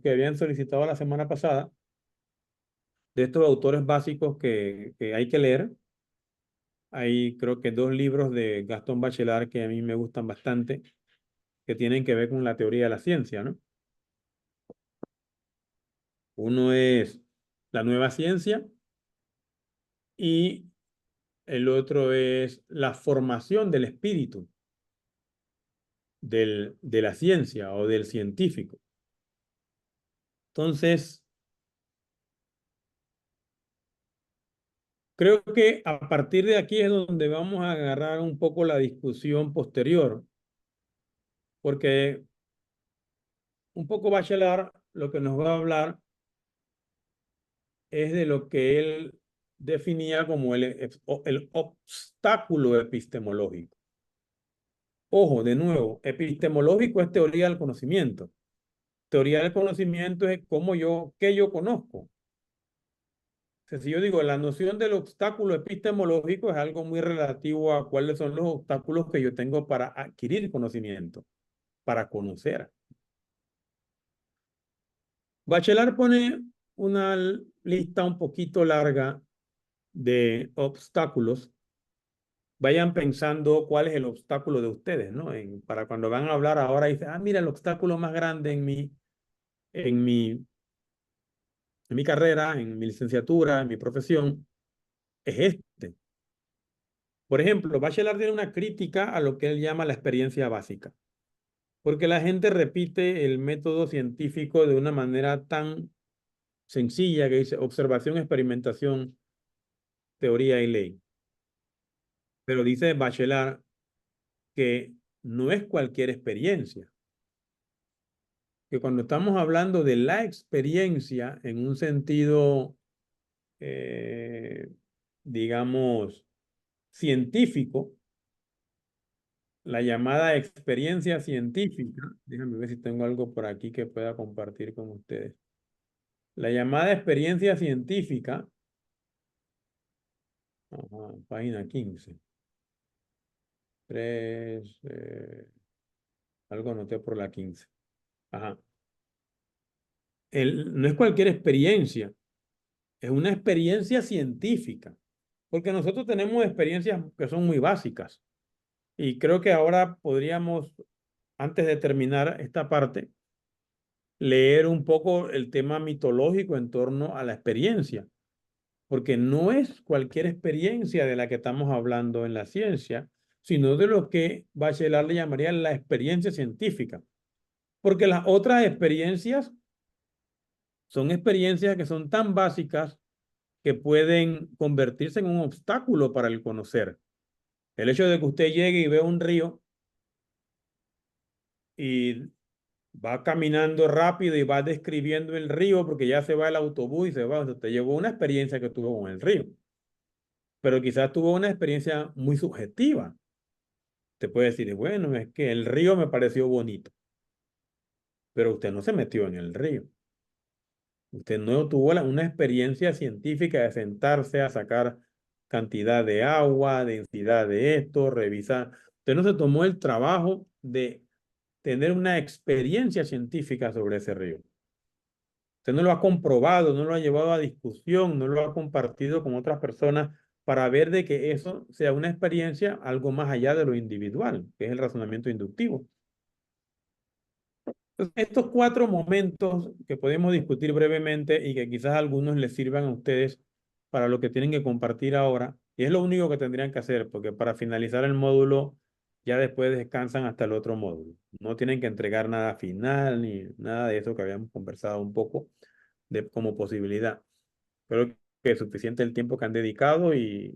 Que habían solicitado la semana pasada, de estos autores básicos que hay que leer, hay creo que 2 libros de Gastón Bachelard que a mí me gustan bastante, que tienen que ver con la teoría de la ciencia, ¿no? Uno es La nueva ciencia y el otro es La formación del espíritu de la ciencia o del científico. Entonces, creo que a partir de aquí es donde vamos a agarrar un poco la discusión posterior, porque un poco Bachelard lo que nos va a hablar es de lo que él definía como el obstáculo epistemológico. Ojo, de nuevo, epistemológico es teoría del conocimiento. Teoría del conocimiento es qué yo conozco. O sea, si yo digo, la noción del obstáculo epistemológico es algo muy relativo a cuáles son los obstáculos que yo tengo para adquirir conocimiento, para conocer. Bachelard pone una lista un poquito larga de obstáculos. Vayan pensando cuál es el obstáculo de ustedes, ¿no? Para cuando van a hablar ahora, dicen, mira, el obstáculo más grande en mi, en mi carrera, en mi licenciatura, en mi profesión, es este. Por ejemplo, Bachelard tiene una crítica a lo que él llama la experiencia básica, porque la gente repite el método científico de una manera tan sencilla que dice observación, experimentación, teoría y ley. Pero dice Bachelard que no es cualquier experiencia, que cuando estamos hablando de la experiencia en un sentido, digamos, científico, la llamada experiencia científica, déjame ver si tengo algo por aquí que pueda compartir con ustedes. La llamada experiencia científica, página 15. Algo anoté por la 15. Ajá. No es cualquier experiencia, es una experiencia científica, porque nosotros tenemos experiencias que son muy básicas. Y creo que ahora podríamos, antes de terminar esta parte, leer un poco el tema mitológico en torno a la experiencia, porque no es cualquier experiencia de la que estamos hablando en la ciencia, sino de lo que Bachelard le llamaría la experiencia científica, porque las otras experiencias son experiencias que son tan básicas que pueden convertirse en un obstáculo para el conocer. El hecho de que usted llegue y vea un río y va caminando rápido y va describiendo el río porque ya se va el autobús y se va. Usted llevó una experiencia que tuvo con el río, pero quizás tuvo una experiencia muy subjetiva. Te puede decir, bueno, es que el río me pareció bonito, pero usted no se metió en el río. Usted no tuvo una experiencia científica de sentarse a sacar cantidad de agua, densidad de esto, revisar. Usted no se tomó el trabajo de tener una experiencia científica sobre ese río. Usted no lo ha comprobado, no lo ha llevado a discusión, no lo ha compartido con otras personas para ver de que eso sea una experiencia algo más allá de lo individual, que es el razonamiento inductivo. Entonces, estos 4 momentos que podemos discutir brevemente y que quizás a algunos les sirvan a ustedes para lo que tienen que compartir ahora, y es lo único que tendrían que hacer, porque para finalizar el módulo ya después descansan hasta el otro módulo. No tienen que entregar nada final ni nada de eso que habíamos conversado un poco como posibilidad. Creo que es suficiente el tiempo que han dedicado y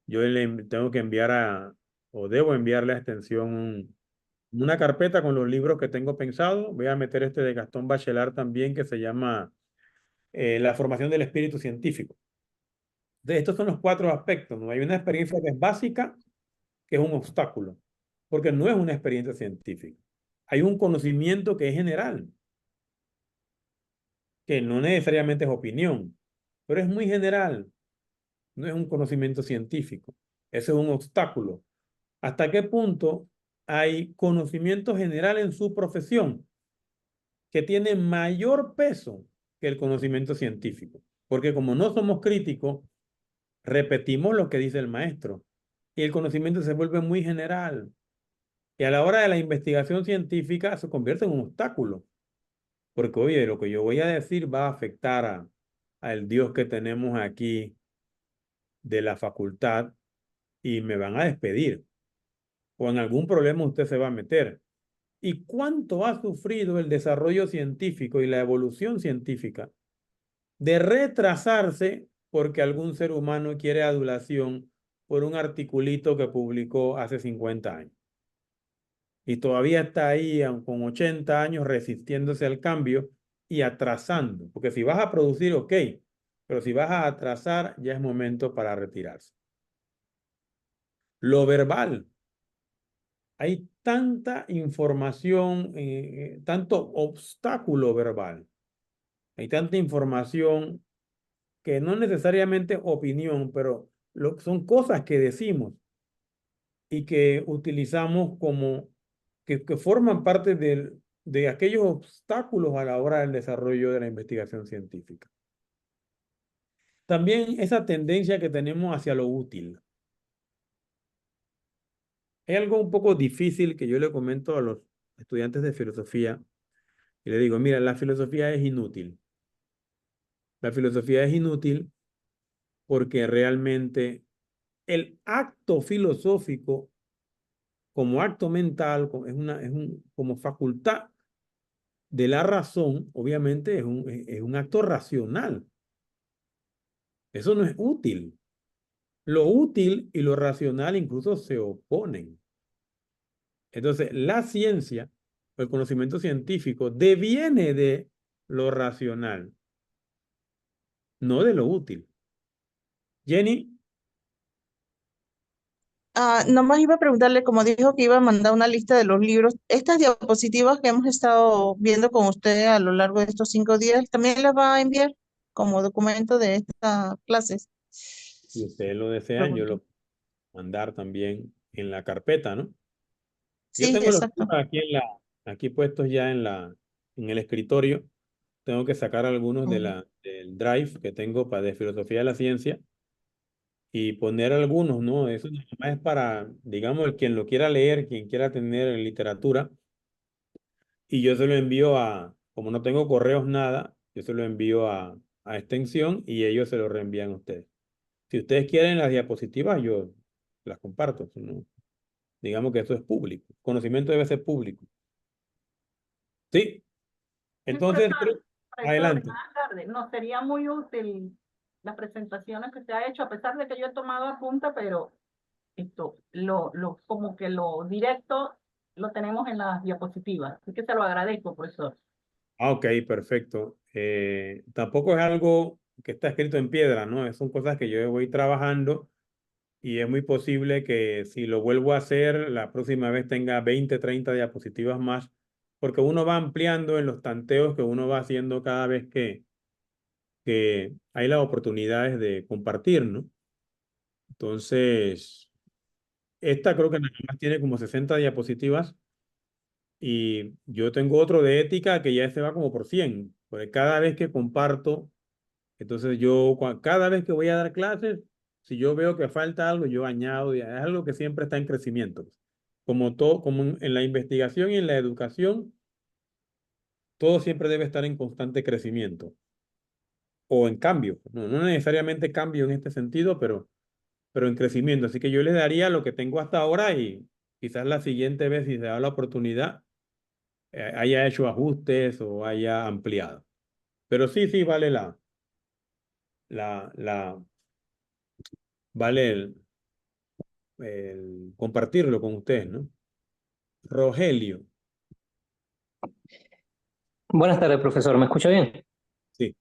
yo le tengo que enviar o debo enviarle a extensión una carpeta con los libros que tengo pensado. Voy a meter este de Gastón Bachelard también que se llama La formación del espíritu científico. De estos son los 4 aspectos, ¿no? Hay una experiencia que es básica, que es un obstáculo, porque no es una experiencia científica. Hay un conocimiento que es general, que no necesariamente es opinión, pero es muy general. No es un conocimiento científico. Ese es un obstáculo. ¿Hasta qué punto hay conocimiento general en su profesión que tiene mayor peso que el conocimiento científico? Porque como no somos críticos, repetimos lo que dice el maestro y el conocimiento se vuelve muy general. Y a la hora de la investigación científica se convierte en un obstáculo. Porque, oye, lo que yo voy a decir va a afectar al Dios que tenemos aquí de la facultad y me van a despedir. O en algún problema usted se va a meter. ¿Y cuánto ha sufrido el desarrollo científico y la evolución científica de retrasarse porque algún ser humano quiere adulación por un articulito que publicó hace 50 años? Y todavía está ahí con 80 años resistiéndose al cambio y atrasando. Porque si vas a producir, ok, pero si vas a atrasar, ya es momento para retirarse. Lo verbal. Hay tanta información, tanto obstáculo verbal. Hay tanta información que no necesariamente opinión, pero son cosas que decimos y que utilizamos como que forman parte de aquellos obstáculos a la hora del desarrollo de la investigación científica. También esa tendencia que tenemos hacia lo útil. Hay algo un poco difícil que yo le comento a los estudiantes de filosofía y le digo, mira, la filosofía es inútil. La filosofía es inútil porque realmente el acto filosófico como acto mental, como facultad de la razón, obviamente es un acto racional. Eso no es útil. Lo útil y lo racional incluso se oponen. Entonces, la ciencia, el conocimiento científico, deviene de lo racional, no de lo útil. Jenny, Nomás iba a preguntarle, como dijo que iba a mandar una lista de los libros, estas diapositivas que hemos estado viendo con usted a lo largo de estos 5 días, ¿también las va a enviar como documento de estas clases? si ustedes lo desean, yo Pregunto. lo puedo mandar también en la carpeta, ¿no? Yo Sí, tengo los exacto. libros aquí puestos ya en el escritorio. Tengo que sacar algunos Ujú. del drive que tengo de filosofía de la ciencia y poner algunos, ¿no? Eso nada más es para, digamos, el quien lo quiera leer, quien quiera tener literatura. Y yo se lo envío como no tengo correos, nada, yo se lo envío a extensión y ellos se lo reenvían a ustedes. Si ustedes quieren las diapositivas, yo las comparto, ¿no? Digamos que eso es público. Conocimiento debe ser público. Sí, Sí, entonces, profesor, adelante. buenas tardes. Nos sería muy útil las presentaciones que se ha hecho, a pesar de que yo he tomado apunte, pero como que lo directo lo tenemos en las diapositivas. Así que se lo agradezco, profesor. Ok, perfecto. Tampoco es algo que está escrito en piedra, ¿no? Son cosas que yo voy trabajando y es muy posible que si lo vuelvo a hacer, la próxima vez tenga 20, 30 diapositivas más, porque uno va ampliando en los tanteos que uno va haciendo cada vez que hay las oportunidades de compartir, ¿no? Entonces, esta creo que nada más tiene como 60 diapositivas y yo tengo otro de ética que ya se va como por 100, porque cada vez que comparto, entonces yo cada vez que voy a dar clases, si yo veo que falta algo, yo añado, y es algo que siempre está en crecimiento. Como todo, como en la investigación y en la educación, todo siempre debe estar en constante crecimiento o en cambio. No, no necesariamente cambio en este sentido, pero en crecimiento. Así que yo le daría lo que tengo hasta ahora y quizás la siguiente vez, si se da la oportunidad, haya hecho ajustes o haya ampliado. Pero sí, sí, vale la, vale el compartirlo con ustedes, ¿no? Rogelio, Buenas tardes, profesor. ¿Me escucha bien? sí.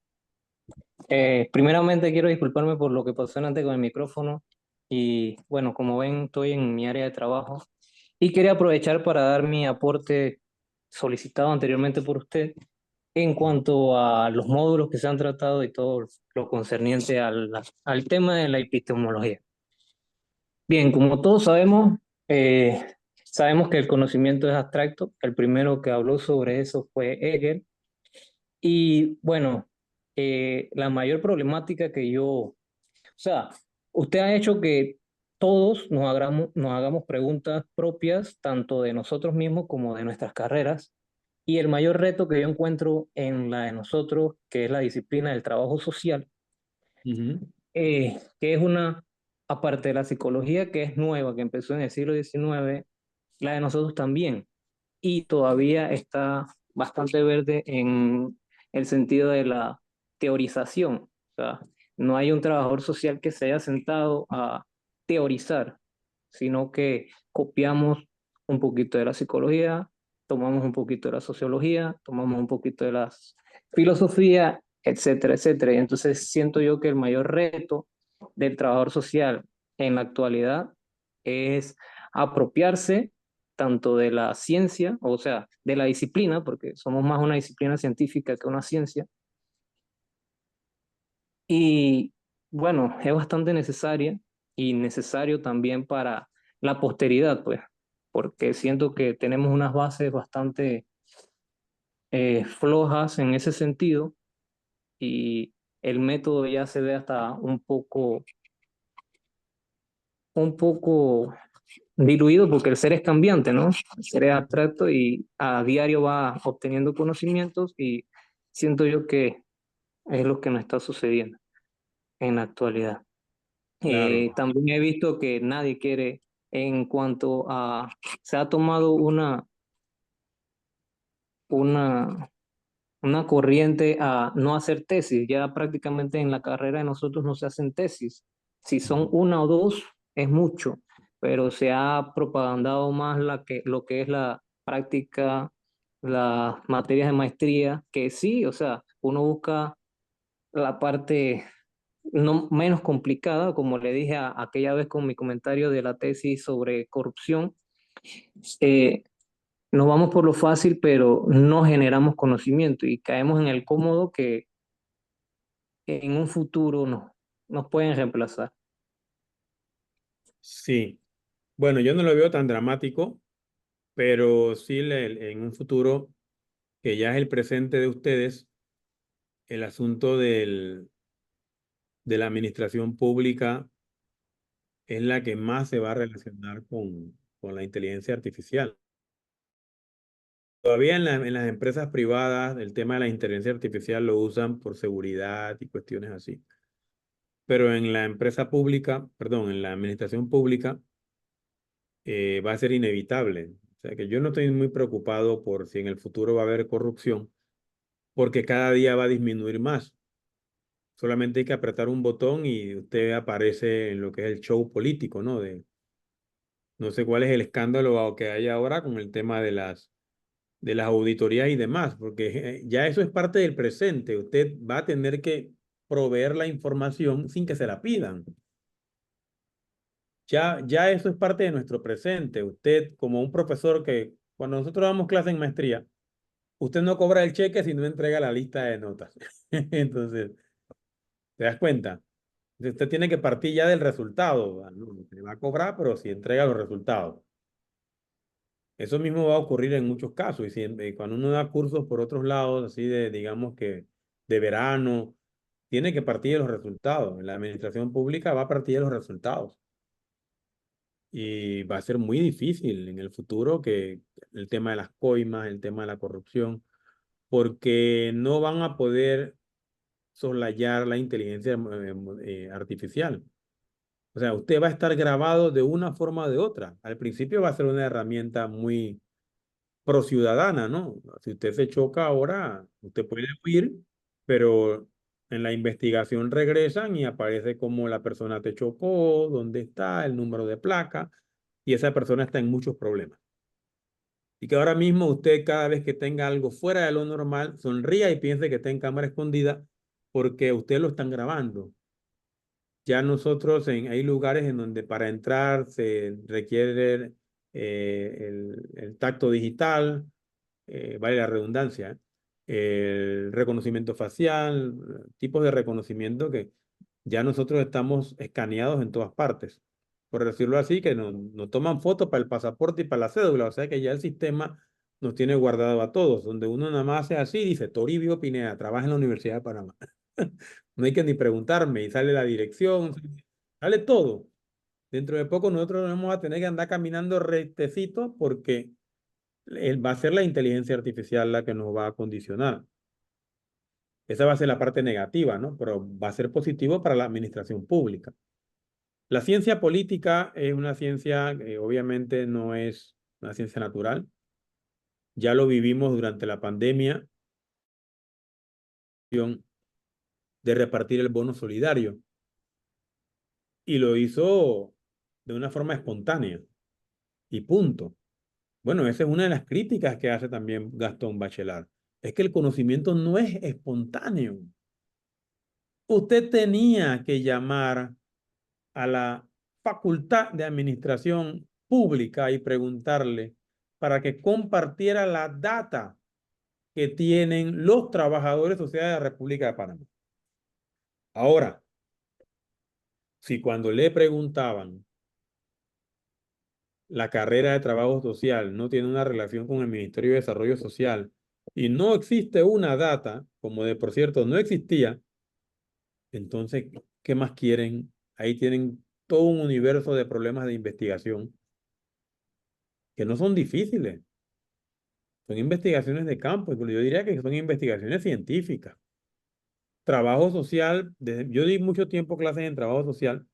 Primeramente quiero disculparme por lo que pasó antes con el micrófono. Y bueno, como ven, estoy en mi área de trabajo y quería aprovechar para dar mi aporte solicitado anteriormente por usted en cuanto a los módulos que se han tratado y todo lo concerniente al tema de la epistemología. Bien, como todos sabemos, sabemos que el conocimiento es abstracto. El primero que habló sobre eso fue Hegel. Y bueno, la mayor problemática que o sea, usted ha hecho que todos nos hagamos preguntas propias, tanto de nosotros mismos como de nuestras carreras. Y el mayor reto que yo encuentro en la de nosotros, que es la disciplina del trabajo social, que es aparte de la psicología que es nueva, que empezó en el siglo XIX, la de nosotros también. Y todavía está bastante verde en el sentido de la teorización. O sea, no hay un trabajador social que se haya sentado a teorizar, sino que copiamos un poquito de la psicología, tomamos un poquito de la sociología, tomamos un poquito de la filosofía, etcétera, etcétera. Y entonces siento yo que el mayor reto del trabajador social en la actualidad es apropiarse tanto de la ciencia, o sea, de la disciplina, porque somos más una disciplina científica que una ciencia. Y bueno, es bastante necesaria y necesario también para la posteridad, pues, porque siento que tenemos unas bases bastante flojas en ese sentido y el método ya se ve hasta un poco diluido porque el ser es cambiante, ¿no? El ser es abstracto y a diario va obteniendo conocimientos y siento yo que es lo que nos está sucediendo en la actualidad. Claro. También he visto que nadie quiere, en cuanto a, se ha tomado una, una corriente a no hacer tesis, ya prácticamente en la carrera de nosotros no se hacen tesis. Si son una o dos, es mucho, pero se ha propagandado más lo que es la práctica, las materias de maestría, que sí, o sea, uno busca la parte no menos complicada, como le dije aquella vez con mi comentario de la tesis sobre corrupción. eh, Nos vamos por lo fácil, pero no generamos conocimiento y caemos en el cómodo que en un futuro nos pueden reemplazar. Sí. Bueno, yo no lo veo tan dramático, pero sí en un futuro que ya es el presente de ustedes, el asunto de la administración pública es la que más se va a relacionar con la inteligencia artificial. Todavía en las empresas privadas el tema de la inteligencia artificial lo usan por seguridad y cuestiones así. Pero en la empresa pública, perdón, en la administración pública va a ser inevitable. O sea que yo no estoy muy preocupado por si en el futuro va a haber corrupción, porque cada día va a disminuir más. Solamente hay que apretar un botón y usted aparece en lo que es el show político, ¿no? No sé cuál es el escándalo que hay ahora con el tema de las auditorías y demás, porque ya eso es parte del presente. Usted va a tener que proveer la información sin que se la pidan. Ya eso es parte de nuestro presente. Usted, como un profesor que cuando nosotros damos clase en maestría, usted no cobra el cheque si no entrega la lista de notas. Entonces, ¿Te das cuenta? Usted tiene que partir ya del resultado. Se va a cobrar, pero si entrega los resultados. Eso mismo va a ocurrir en muchos casos. Y cuando uno da cursos por otros lados, así de, digamos que de verano, tiene que partir de los resultados. En la administración pública va a partir de los resultados. Y va a ser muy difícil en el futuro que el tema de las coimas, el tema de la corrupción, porque no van a poder soslayar la inteligencia artificial. O sea, usted va a estar grabado de una forma o de otra. Al principio va a ser una herramienta muy pro-ciudadana, ¿no? Si usted se choca ahora, usted puede huir, pero en la investigación regresan y aparece como la persona te chocó, dónde está, el número de placa, y esa persona está en muchos problemas. Y que ahora mismo usted cada vez que tenga algo fuera de lo normal, sonría y piense que está en cámara escondida porque usted lo están grabando. Ya nosotros hay lugares en donde para entrar se requiere el tacto digital, vale la redundancia, el reconocimiento facial, tipos de reconocimiento que ya nosotros estamos escaneados en todas partes. Por decirlo así, que nos toman fotos para el pasaporte y para la cédula, o sea que ya el sistema nos tiene guardado a todos, donde uno nada más hace así, dice Toribio Pineda, trabaja en la Universidad de Panamá. No hay que ni preguntarme, y sale la dirección, sale todo. Dentro de poco nosotros vamos a tener que andar caminando rectecito porque va a ser la inteligencia artificial la que nos va a condicionar. Esa va a ser la parte negativa, ¿no? Pero va a ser positivo para la administración pública. La ciencia política es una ciencia que obviamente no es una ciencia natural. Ya lo vivimos durante la pandemia de repartir el bono solidario. Y lo hizo de una forma espontánea. Y punto. Bueno, esa es una de las críticas que hace también Gastón Bachelard. Es que el conocimiento no es espontáneo. Usted tenía que llamar a la Facultad de Administración Pública y preguntarle para que compartiera la data que tienen los trabajadores sociales de la República de Panamá. Ahora, si cuando le preguntaban la carrera de trabajo social no tiene una relación con el Ministerio de Desarrollo Social y no existe una data, como de por cierto no existía, entonces, ¿qué más quieren? Ahí tienen todo un universo de problemas de investigación que no son difíciles. Son investigaciones de campo, yo diría que son investigaciones científicas. Trabajo social, yo di mucho tiempo clases en trabajo social.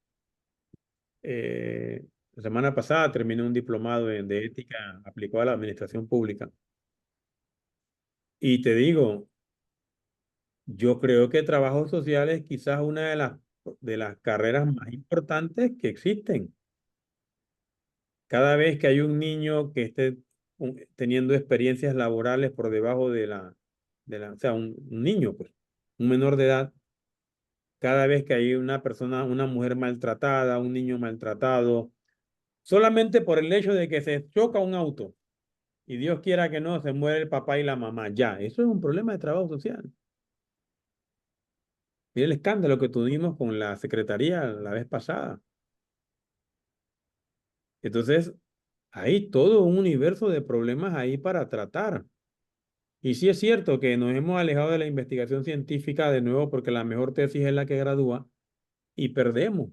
La semana pasada terminé un diplomado de ética aplicada a la administración pública. Y te digo, yo creo que trabajo social es quizás una de las carreras más importantes que existen. Cada vez que hay un niño que esté teniendo experiencias laborales por debajo o sea, un niño, pues, un menor de edad, cada vez que hay una persona, una mujer maltratada, un niño maltratado, solamente por el hecho de que se choca un auto y Dios quiera que no, se muere el papá y la mamá, ya, eso es un problema de trabajo social. Mira el escándalo que tuvimos con la secretaría la vez pasada. Entonces, hay todo un universo de problemas ahí para tratar. Y sí es cierto que nos hemos alejado de la investigación científica de nuevo porque la mejor tesis es la que gradúa y perdemos.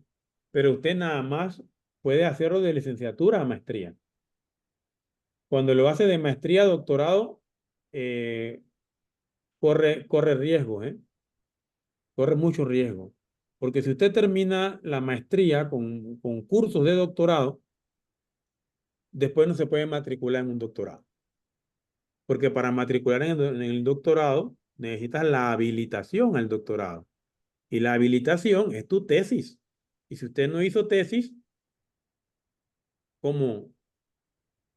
Pero usted nada más puede hacerlo de licenciatura a maestría. Cuando lo hace de maestría a doctorado, eh, corre riesgo, ¿eh? Corre mucho riesgo. Porque si usted termina la maestría con cursos de doctorado, después no se puede matricular en un doctorado. Porque para matricular en el doctorado necesitas la habilitación al doctorado. Y la habilitación es tu tesis. Y si usted no hizo tesis, ¿cómo,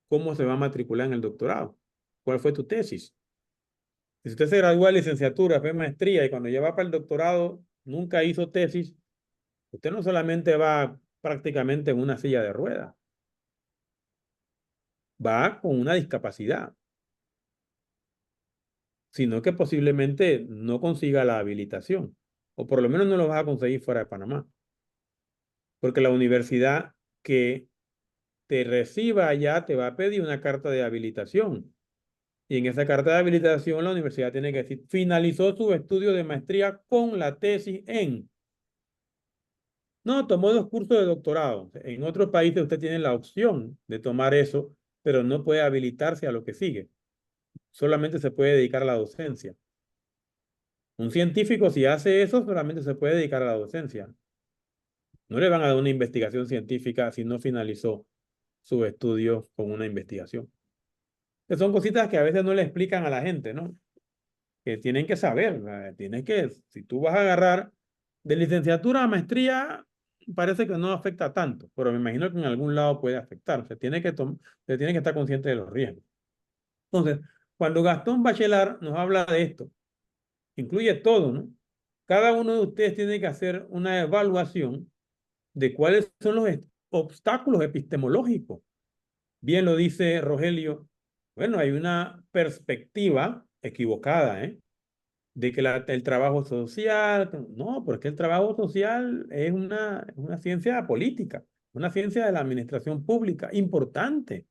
cómo se va a matricular en el doctorado? ¿Cuál fue tu tesis? Si usted se graduó de licenciatura, fue maestría y cuando ya va para el doctorado nunca hizo tesis, usted no solamente va prácticamente en una silla de ruedas, va con una discapacidad, sino que posiblemente no consiga la habilitación. o por lo menos no lo vas a conseguir fuera de Panamá. Porque la universidad que te reciba allá te va a pedir una carta de habilitación. Y en esa carta de habilitación la universidad tiene que decir, finalizó su estudio de maestría con la tesis en... No, tomó 2 cursos de doctorado. En otros países usted tiene la opción de tomar eso, pero no puede habilitarse a lo que sigue. Solamente se puede dedicar a la docencia. Un científico, si hace eso, solamente se puede dedicar a la docencia. No le van a dar una investigación científica si no finalizó su estudio con una investigación. Que son cositas que a veces no le explican a la gente, ¿no? Que tienen que saber. Tienes que, si tú vas a agarrar de licenciatura a maestría, parece que no afecta tanto, pero me imagino que en algún lado puede afectar. Se tiene que estar consciente de los riesgos. Entonces, cuando Gastón Bachelard nos habla de esto, incluye todo, ¿no? Cada uno de ustedes tiene que hacer una evaluación de cuáles son los obstáculos epistemológicos. Bien lo dice Rogelio. Bueno, hay una perspectiva equivocada, ¿eh? De que el trabajo social, no, porque el trabajo social es una ciencia política, una ciencia de la administración pública importante.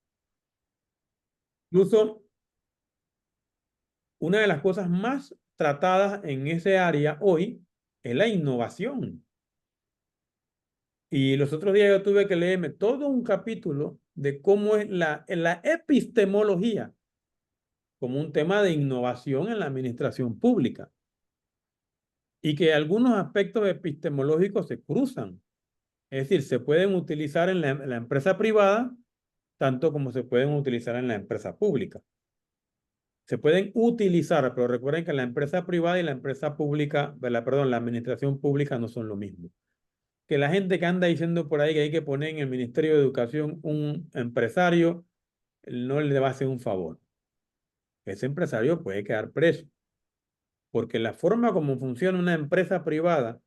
Incluso una de las cosas más tratadas en ese área hoy es la innovación. Y los otros días yo tuve que leerme todo un capítulo de cómo es la epistemología como un tema de innovación en la administración pública. Y que algunos aspectos epistemológicos se cruzan. Es decir, se pueden utilizar en la empresa privada tanto como se pueden utilizar en la empresa pública. Se pueden utilizar, pero recuerden que la empresa privada y la empresa pública, perdón, la administración pública no son lo mismo. Que la gente que anda diciendo por ahí que hay que poner en el Ministerio de Educación un empresario, no le va a hacer un favor. Ese empresario puede quedar preso. Porque la forma como funciona una empresa privada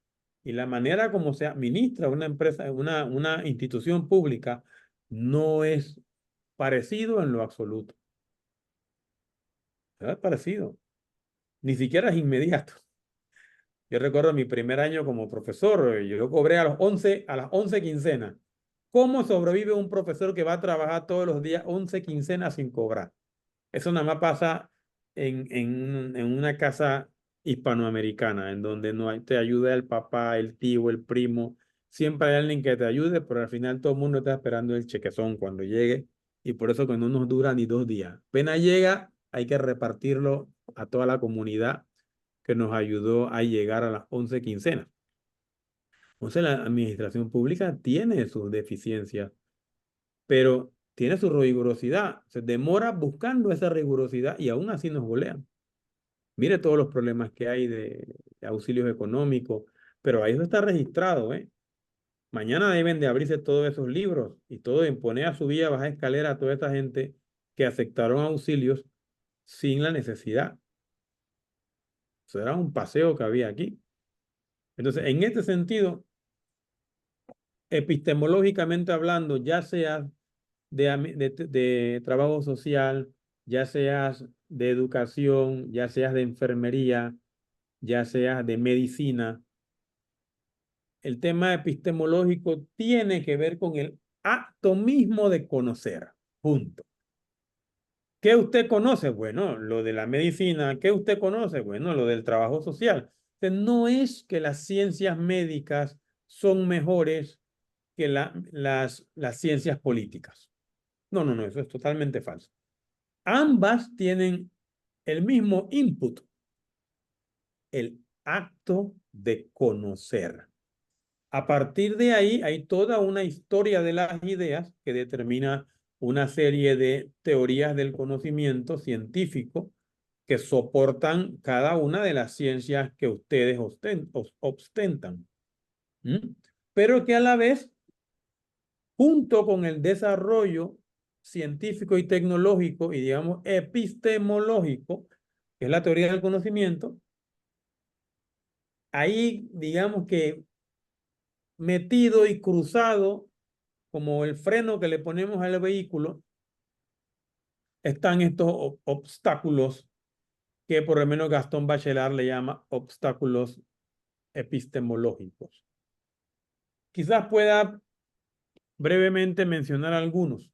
y la manera como se administra una empresa, una institución pública, no es parecido en lo absoluto. No es parecido. Ni siquiera es inmediato. Yo recuerdo mi primer año como profesor, yo cobré a las 11 quincenas. ¿Cómo sobrevive un profesor que va a trabajar todos los días 11 quincenas sin cobrar? Eso nada más pasa en una casa hispanoamericana, en donde no hay, te ayuda el papá, el tío, el primo. Siempre hay alguien que te ayude, pero al final todo el mundo está esperando el chequezón cuando llegue. Y por eso que no nos dura ni 2 días. Apenas llega, hay que repartirlo a toda la comunidad que nos ayudó a llegar a las 11 quincenas. Entonces la administración pública tiene sus deficiencias, pero tiene su rigurosidad. Se demora buscando esa rigurosidad y aún así nos golean. Mire todos los problemas que hay de auxilios económicos, pero ahí eso está registrado, ¿eh? Mañana deben de abrirse todos esos libros y todo en poner a subir a bajar escalera a toda esa gente que aceptaron auxilios sin la necesidad. Eso era un paseo que había aquí. Entonces, en este sentido, epistemológicamente hablando, ya seas de trabajo social, ya seas de educación, ya seas de enfermería, ya seas de medicina, el tema epistemológico tiene que ver con el acto mismo de conocer. Punto. ¿Qué usted conoce? Bueno, lo de la medicina. ¿Qué usted conoce? Bueno, lo del trabajo social. Entonces, no es que las ciencias médicas son mejores que las ciencias políticas. No, no, no, eso es totalmente falso. Ambas tienen el mismo input, el acto de conocer. A partir de ahí hay toda una historia de las ideas que determina una serie de teorías del conocimiento científico que soportan cada una de las ciencias que ustedes ostentan. Pero que a la vez, junto con el desarrollo científico y tecnológico y digamos epistemológico, que es la teoría del conocimiento, ahí digamos que metido y cruzado como el freno que le ponemos al vehículo, están estos obstáculos que por lo menos Gastón Bachelard le llama obstáculos epistemológicos. Quizás pueda brevemente mencionar algunos.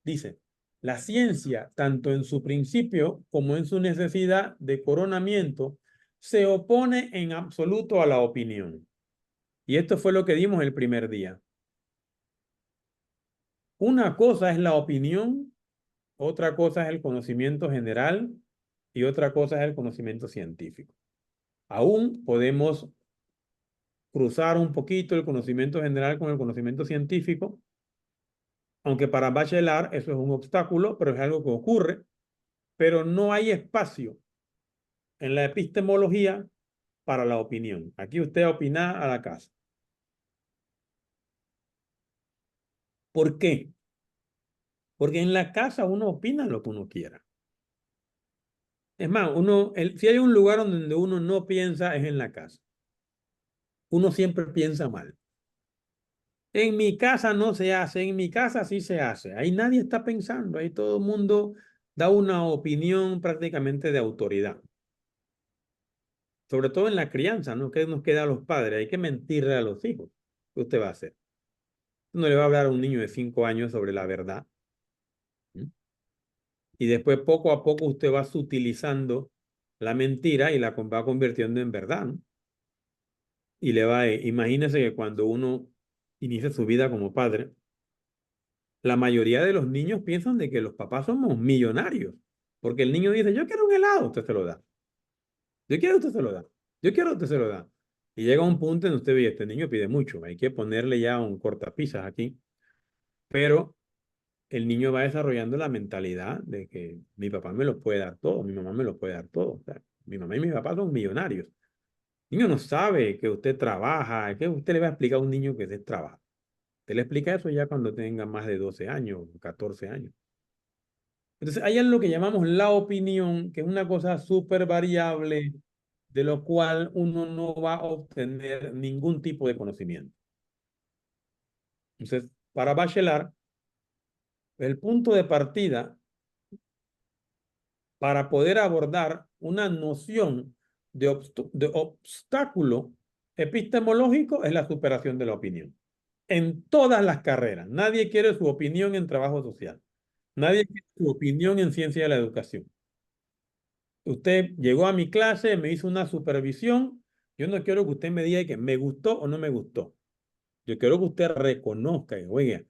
Dice, la ciencia, tanto en su principio como en su necesidad de coronamiento, se opone en absoluto a la opinión. Y esto fue lo que dimos el primer día. Una cosa es la opinión, otra cosa es el conocimiento general y otra cosa es el conocimiento científico. Aún podemos cruzar un poquito el conocimiento general con el conocimiento científico, aunque para Bachelard eso es un obstáculo, pero es algo que ocurre, pero no hay espacio en la epistemología para la opinión. Aquí usted opina a la casa. ¿Por qué? Porque en la casa uno opina lo que uno quiera. Es más, si hay un lugar donde uno no piensa es en la casa. Uno siempre piensa mal. En mi casa no se hace, en mi casa sí se hace. Ahí nadie está pensando, ahí todo el mundo da una opinión prácticamente de autoridad. Sobre todo en la crianza, ¿no? ¿Qué nos queda a los padres? Hay que mentirle a los hijos. ¿Qué usted va a hacer? No le va a hablar a un niño de 5 años sobre la verdad. Y después poco a poco usted va sutilizando la mentira y la va convirtiendo en verdad, ¿no? Y imagínese que cuando uno inicia su vida como padre, la mayoría de los niños piensan de que los papás somos millonarios. Porque el niño dice, yo quiero un helado, usted se lo da. Yo quiero, usted se lo da. Yo quiero, usted se lo da. Y llega un punto en usted ve, este niño pide mucho, hay que ponerle ya un cortapisas aquí. Pero el niño va desarrollando la mentalidad de que mi papá me lo puede dar todo, mi mamá me lo puede dar todo. O sea, mi mamá y mi papá son millonarios. El niño no sabe que usted trabaja, que usted le va a explicar a un niño que usted trabaja. Usted le explica eso ya cuando tenga más de 12 años, 14 años. Entonces, hay algo que llamamos la opinión, que es una cosa súper variable, de lo cual uno no va a obtener ningún tipo de conocimiento. Entonces, para Bachelard, el punto de partida para poder abordar una noción de obstáculo epistemológico es la superación de la opinión. En todas las carreras. Nadie quiere su opinión en trabajo social. Nadie quiere su opinión en ciencia de la educación. Usted llegó a mi clase, me hizo una supervisión. Yo no quiero que usted me diga que me gustó o no me gustó. Yo quiero que usted reconozca, oiga,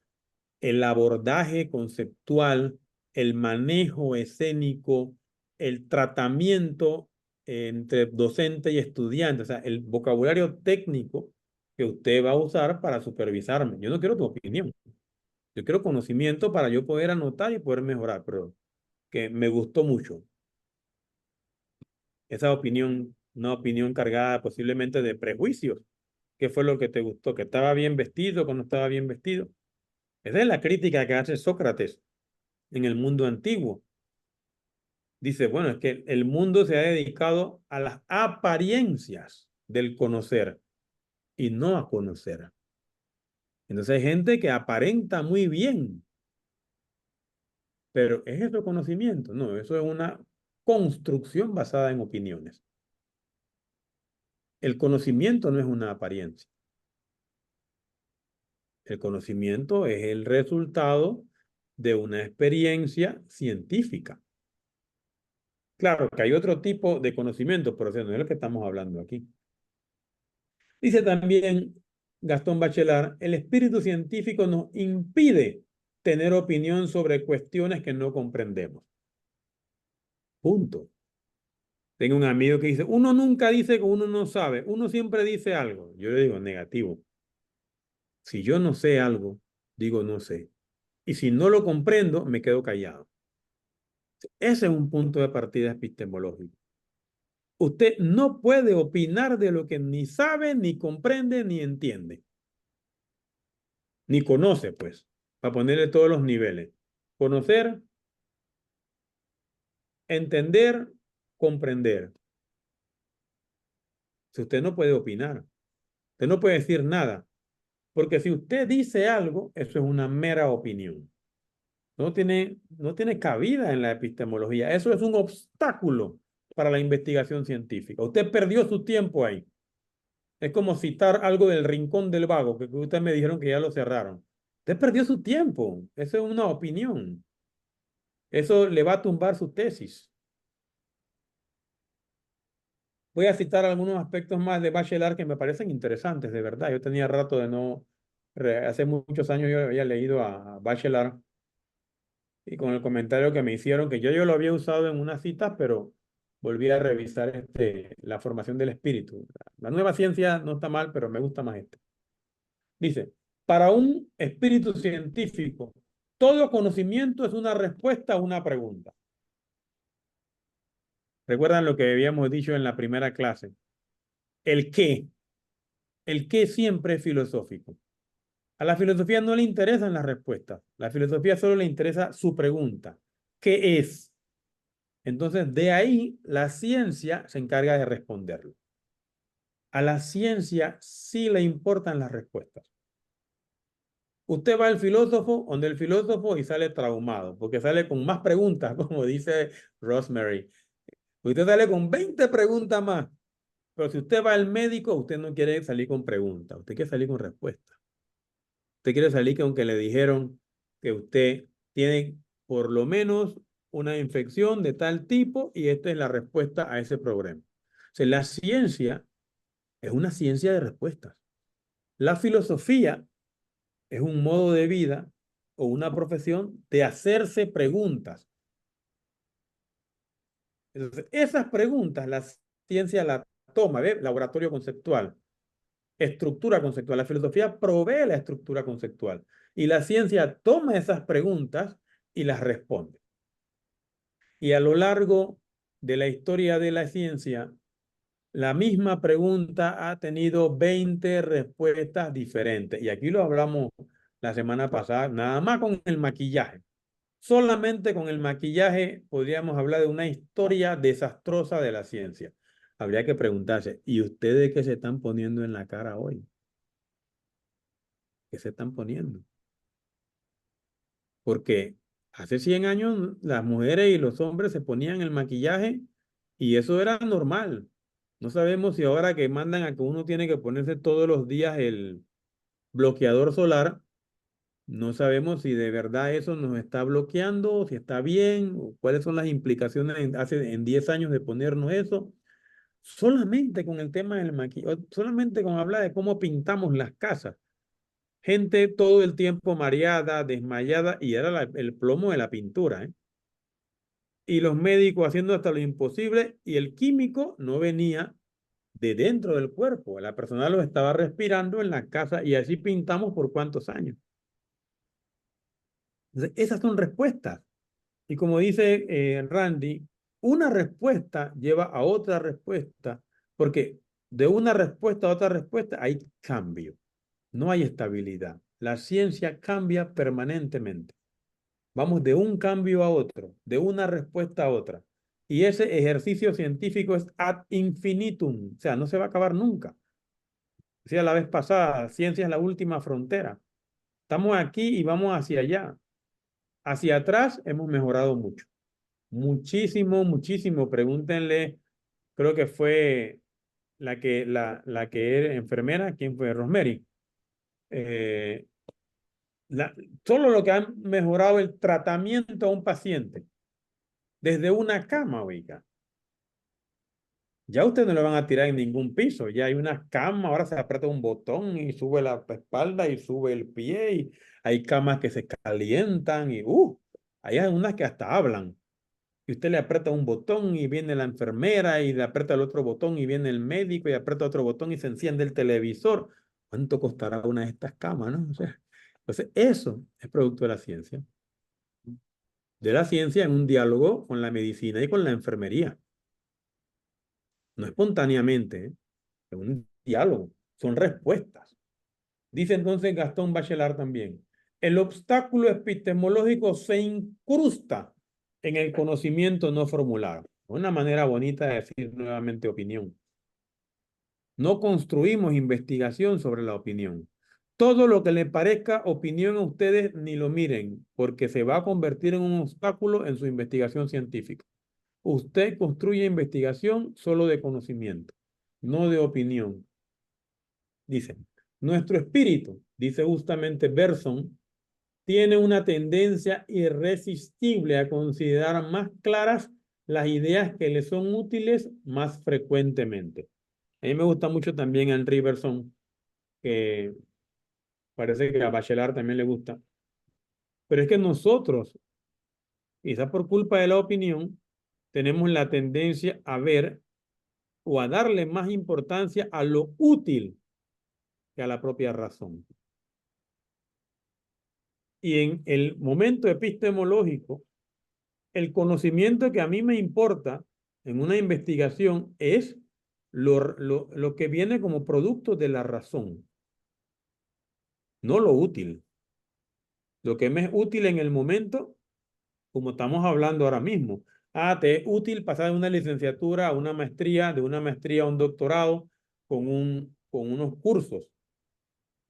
el abordaje conceptual, el manejo escénico, el tratamiento entre docente y estudiante, o sea, el vocabulario técnico que usted va a usar para supervisarme. Yo no quiero tu opinión. Yo quiero conocimiento para yo poder anotar y poder mejorar, pero que me gustó mucho. Esa opinión, una opinión cargada posiblemente de prejuicios. ¿Qué fue lo que te gustó? ¿Que estaba bien vestido, que no estaba bien vestido? Esa es la crítica que hace Sócrates en el mundo antiguo. Dice, bueno, es que el mundo se ha dedicado a las apariencias del conocer y no a conocer. Entonces hay gente que aparenta muy bien, pero ¿es eso conocimiento? No, eso es una construcción basada en opiniones. El conocimiento no es una apariencia. El conocimiento es el resultado de una experiencia científica. Claro que hay otro tipo de conocimiento, pero ese no es el que estamos hablando aquí. Dice también Gastón Bachelard, el espíritu científico nos impide tener opinión sobre cuestiones que no comprendemos. Punto. Tengo un amigo que dice, uno nunca dice que uno no sabe, uno siempre dice algo. Yo le digo, negativo. Si yo no sé algo, digo no sé. Y si no lo comprendo, me quedo callado. Ese es un punto de partida epistemológico. Usted no puede opinar de lo que ni sabe, ni comprende, ni entiende. Ni conoce, pues, para ponerle todos los niveles. Conocer, entender, comprender. Si usted no puede opinar, usted no puede decir nada, porque si usted dice algo, eso es una mera opinión. No tiene cabida en la epistemología. Eso es un obstáculo para la investigación científica. Usted perdió su tiempo ahí. Es como citar algo del Rincón del Vago, que ustedes me dijeron que ya lo cerraron. Usted perdió su tiempo. Eso es una opinión. Eso le va a tumbar su tesis. Voy a citar algunos aspectos más de Bachelard que me parecen interesantes, de verdad. Yo tenía rato de no... Hace muchos años yo había leído a Bachelard y con el comentario que me hicieron, que yo lo había usado en una cita, pero volví a revisar la formación del espíritu. La nueva ciencia no está mal, pero me gusta más este. Dice, para un espíritu científico, todo conocimiento es una respuesta a una pregunta. ¿Recuerdan lo que habíamos dicho en la primera clase? El qué siempre es filosófico. A la filosofía no le interesan las respuestas. La filosofía solo le interesa su pregunta. ¿Qué es? Entonces, de ahí la ciencia se encarga de responderlo. A la ciencia sí le importan las respuestas. Usted va al filósofo, donde el filósofo y sale traumado, porque sale con más preguntas, como dice Rosemary. Usted sale con 20 preguntas más. Pero si usted va al médico, usted no quiere salir con preguntas, usted quiere salir con respuestas. Usted quiere salir con que le dijeron que usted tiene por lo menos una infección de tal tipo y esta es la respuesta a ese problema. O sea, la ciencia es una ciencia de respuestas. La filosofía es un modo de vida o una profesión de hacerse preguntas. Entonces, esas preguntas la ciencia la toma, ¿ve? Laboratorio conceptual, estructura conceptual. La filosofía provee la estructura conceptual y la ciencia toma esas preguntas y las responde. Y a lo largo de la historia de la ciencia, la misma pregunta ha tenido 20 respuestas diferentes. Y aquí lo hablamos la semana pasada, nada más con el maquillaje. Solamente con el maquillaje podríamos hablar de una historia desastrosa de la ciencia. Habría que preguntarse, ¿y ustedes qué se están poniendo en la cara hoy? ¿Qué se están poniendo? Porque hace 100 años las mujeres y los hombres se ponían el maquillaje y eso era normal. No sabemos si ahora que mandan a que uno tiene que ponerse todos los días el bloqueador solar, no sabemos si de verdad eso nos está bloqueando, si está bien, o cuáles son las implicaciones en 10 años de ponernos eso. Solamente con el tema del maquillaje, solamente con hablar de cómo pintamos las casas. Gente todo el tiempo mareada, desmayada, y era el plomo de la pintura, ¿eh? Y los médicos haciendo hasta lo imposible, y el químico no venía de dentro del cuerpo. La persona lo estaba respirando en la casa, y así pintamos por cuántos años. Entonces, esas son respuestas. Y como dice Randy, una respuesta lleva a otra respuesta, porque de una respuesta a otra respuesta hay cambio, no hay estabilidad. La ciencia cambia permanentemente. Vamos de un cambio a otro, de una respuesta a otra. Y ese ejercicio científico es ad infinitum, o sea, no se va a acabar nunca. Decía la vez pasada, ciencia es la última frontera. Estamos aquí y vamos hacia allá. Hacia atrás hemos mejorado mucho. Muchísimo, muchísimo. Pregúntenle, creo que fue la que era enfermera, ¿quién fue? Rosemary. Eh, Solo lo que han mejorado el tratamiento a un paciente desde una cama, oiga. Ya usted no le van a tirar en ningún piso, ya hay una cama, ahora se aprieta un botón y sube la espalda y sube el pie y hay camas que se calientan y hay unas que hasta hablan. Y usted le aprieta un botón y viene la enfermera y le aprieta el otro botón y viene el médico y aprieta otro botón y se enciende el televisor. ¿Cuánto costará una de estas camas, no? O sea, entonces, eso es producto de la ciencia. De la ciencia en un diálogo con la medicina y con la enfermería. No espontáneamente, ¿eh? Es un diálogo, son respuestas. Dice entonces Gastón Bachelard también, el obstáculo epistemológico se incrusta en el conocimiento no formulado. Una manera bonita de decir nuevamente opinión. No construimos investigación sobre la opinión. Todo lo que le parezca opinión a ustedes ni lo miren, porque se va a convertir en un obstáculo en su investigación científica. Usted construye investigación solo de conocimiento, no de opinión. Dice, nuestro espíritu, dice justamente Bergson, tiene una tendencia irresistible a considerar más claras las ideas que le son útiles más frecuentemente. A mí me gusta mucho también Henri Bergson, que parece que a Bachelard también le gusta. Pero es que nosotros, quizás por culpa de la opinión, tenemos la tendencia a ver o a darle más importancia a lo útil que a la propia razón. Y en el momento epistemológico, el conocimiento que a mí me importa en una investigación es lo que viene como producto de la razón, no lo útil. Lo que me es útil en el momento, como estamos hablando ahora mismo. Te es útil pasar de una licenciatura a una maestría, de una maestría a un doctorado con unos cursos.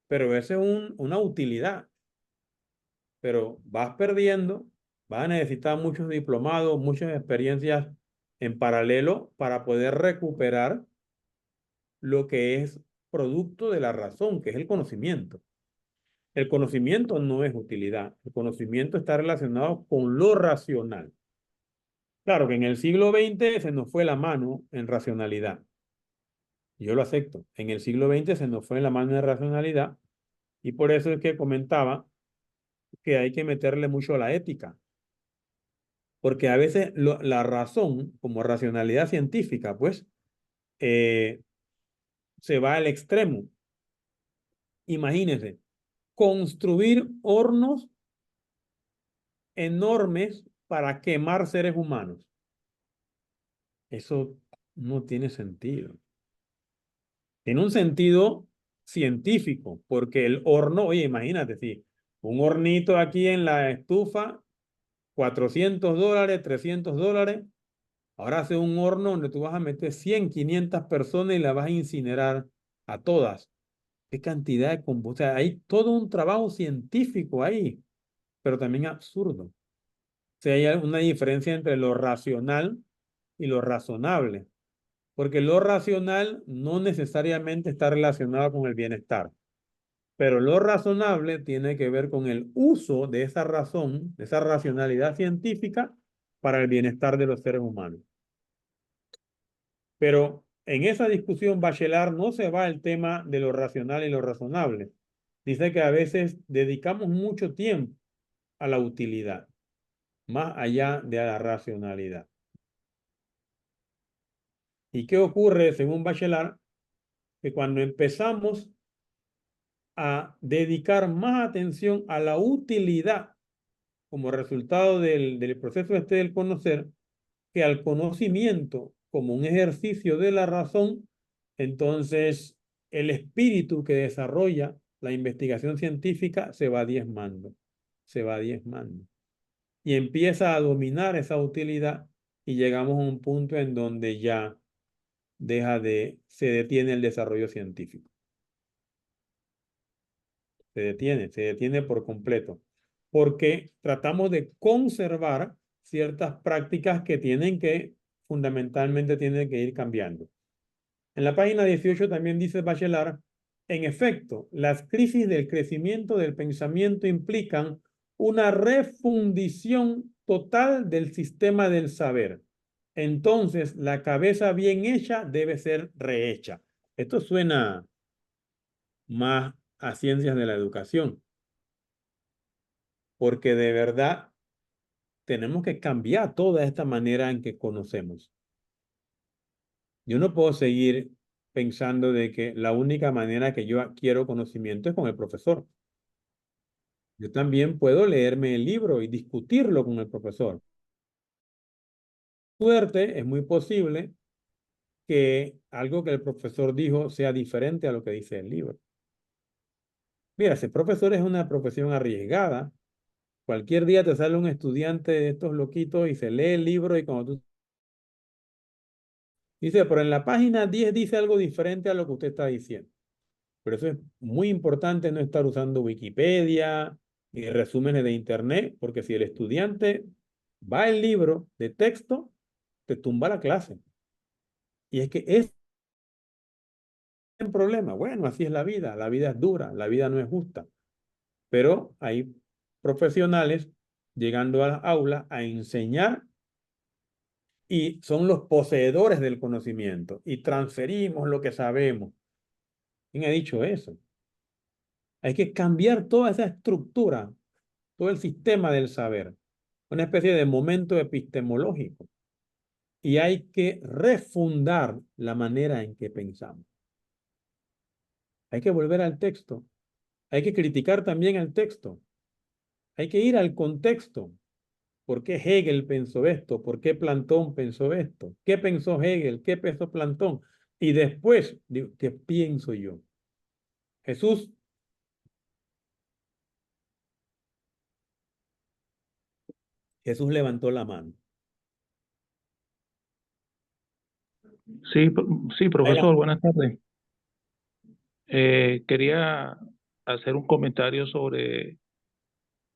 Pero esa es una utilidad. Pero vas perdiendo, vas a necesitar muchos diplomados, muchas experiencias en paralelo para poder recuperar lo que es producto de la razón, que es el conocimiento. El conocimiento no es utilidad. El conocimiento está relacionado con lo racional. Claro que en el siglo XX se nos fue la mano en racionalidad. Yo lo acepto. En el siglo XX se nos fue la mano en racionalidad y por eso es que comentaba que hay que meterle mucho a la ética. Porque a veces la razón, como racionalidad científica, pues, se va al extremo. Imagínense, construir hornos enormes para quemar seres humanos. Eso no tiene sentido. Tiene un sentido científico, porque el horno, oye, imagínate, si un hornito aquí en la estufa, $400, $300, ahora hace un horno donde tú vas a meter 100, 500 personas y las vas a incinerar a todas. ¿Qué cantidad de combustible? O sea, hay todo un trabajo científico ahí, pero también absurdo. O sea, hay una diferencia entre lo racional y lo razonable. Porque lo racional no necesariamente está relacionado con el bienestar, pero lo razonable tiene que ver con el uso de esa razón, de esa racionalidad científica para el bienestar de los seres humanos. Pero en esa discusión Bachelard no se va al tema de lo racional y lo razonable. Dice que a veces dedicamos mucho tiempo a la utilidad, más allá de la racionalidad. ¿Y qué ocurre, según Bachelard? Que cuando empezamos a dedicar más atención a la utilidad como resultado del proceso del conocer que al conocimiento como un ejercicio de la razón, entonces el espíritu que desarrolla la investigación científica se va diezmando, se va diezmando. Y empieza a dominar esa utilidad y llegamos a un punto en donde ya se detiene el desarrollo científico. Se detiene por completo, porque tratamos de conservar ciertas prácticas que fundamentalmente tienen que ir cambiando. En la página 18 también dice Bachelard, en efecto, las crisis del crecimiento del pensamiento implican una refundición total del sistema del saber. Entonces, la cabeza bien hecha debe ser rehecha. Esto suena más a ciencias de la educación, porque de verdad tenemos que cambiar toda esta manera en que conocemos. Yo no puedo seguir pensando de que la única manera que yo adquiero conocimiento es con el profesor. Yo también puedo leerme el libro y discutirlo con el profesor. Suerte, es muy posible que algo que el profesor dijo sea diferente a lo que dice el libro. Mira, ser profesor es una profesión arriesgada. Cualquier día te sale un estudiante de estos loquitos y se lee el libro y cuando tú... Dice, pero en la página 10 dice algo diferente a lo que usted está diciendo. Por eso es muy importante no estar usando Wikipedia y resúmenes de internet, porque si el estudiante va al libro de texto, te tumba la clase. Y es que es un problema. Bueno, así es la vida es dura, la vida no es justa. Pero hay profesionales llegando a las aulas a enseñar y son los poseedores del conocimiento y transferimos lo que sabemos. ¿Quién ha dicho eso? Hay que cambiar toda esa estructura, todo el sistema del saber, una especie de momento epistemológico. Y hay que refundar la manera en que pensamos. Hay que volver al texto. Hay que criticar también el texto. Hay que ir al contexto. ¿Por qué Hegel pensó esto? ¿Por qué Platón pensó esto? ¿Qué pensó Hegel? ¿Qué pensó Platón? Y después, digo, ¿qué pienso yo? Jesús levantó la mano. Sí, sí, profesor, Adelante. buenas tardes. Quería hacer un comentario sobre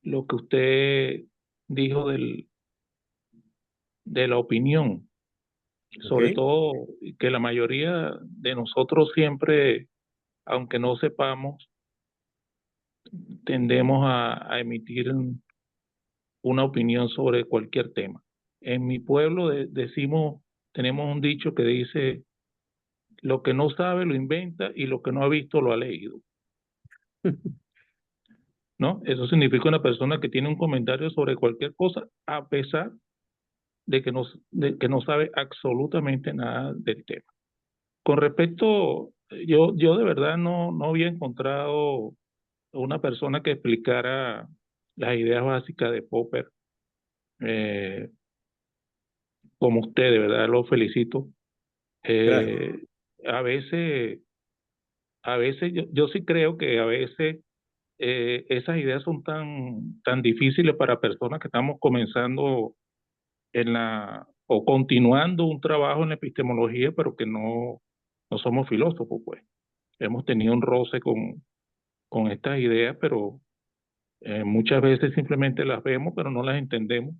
lo que usted dijo de la opinión, sobre ¿Ok? todo que la mayoría de nosotros siempre, aunque no sepamos, tendemos a emitir una opinión sobre cualquier tema. En mi pueblo decimos, tenemos un dicho que dice, lo que no sabe lo inventa y lo que no ha visto lo ha leído, ¿no? Eso significa una persona que tiene un comentario sobre cualquier cosa a pesar de que no sabe absolutamente nada del tema. Con respecto, yo de verdad no había encontrado una persona que explicara las ideas básicas de Popper, eh, como usted, de verdad lo felicito. Gracias. Eh, a veces, yo sí creo que a veces esas ideas son tan difíciles para personas que estamos comenzando o continuando un trabajo en la epistemología, pero que no somos filósofos, pues. Hemos tenido un roce con estas ideas, pero muchas veces simplemente las vemos, pero no las entendemos.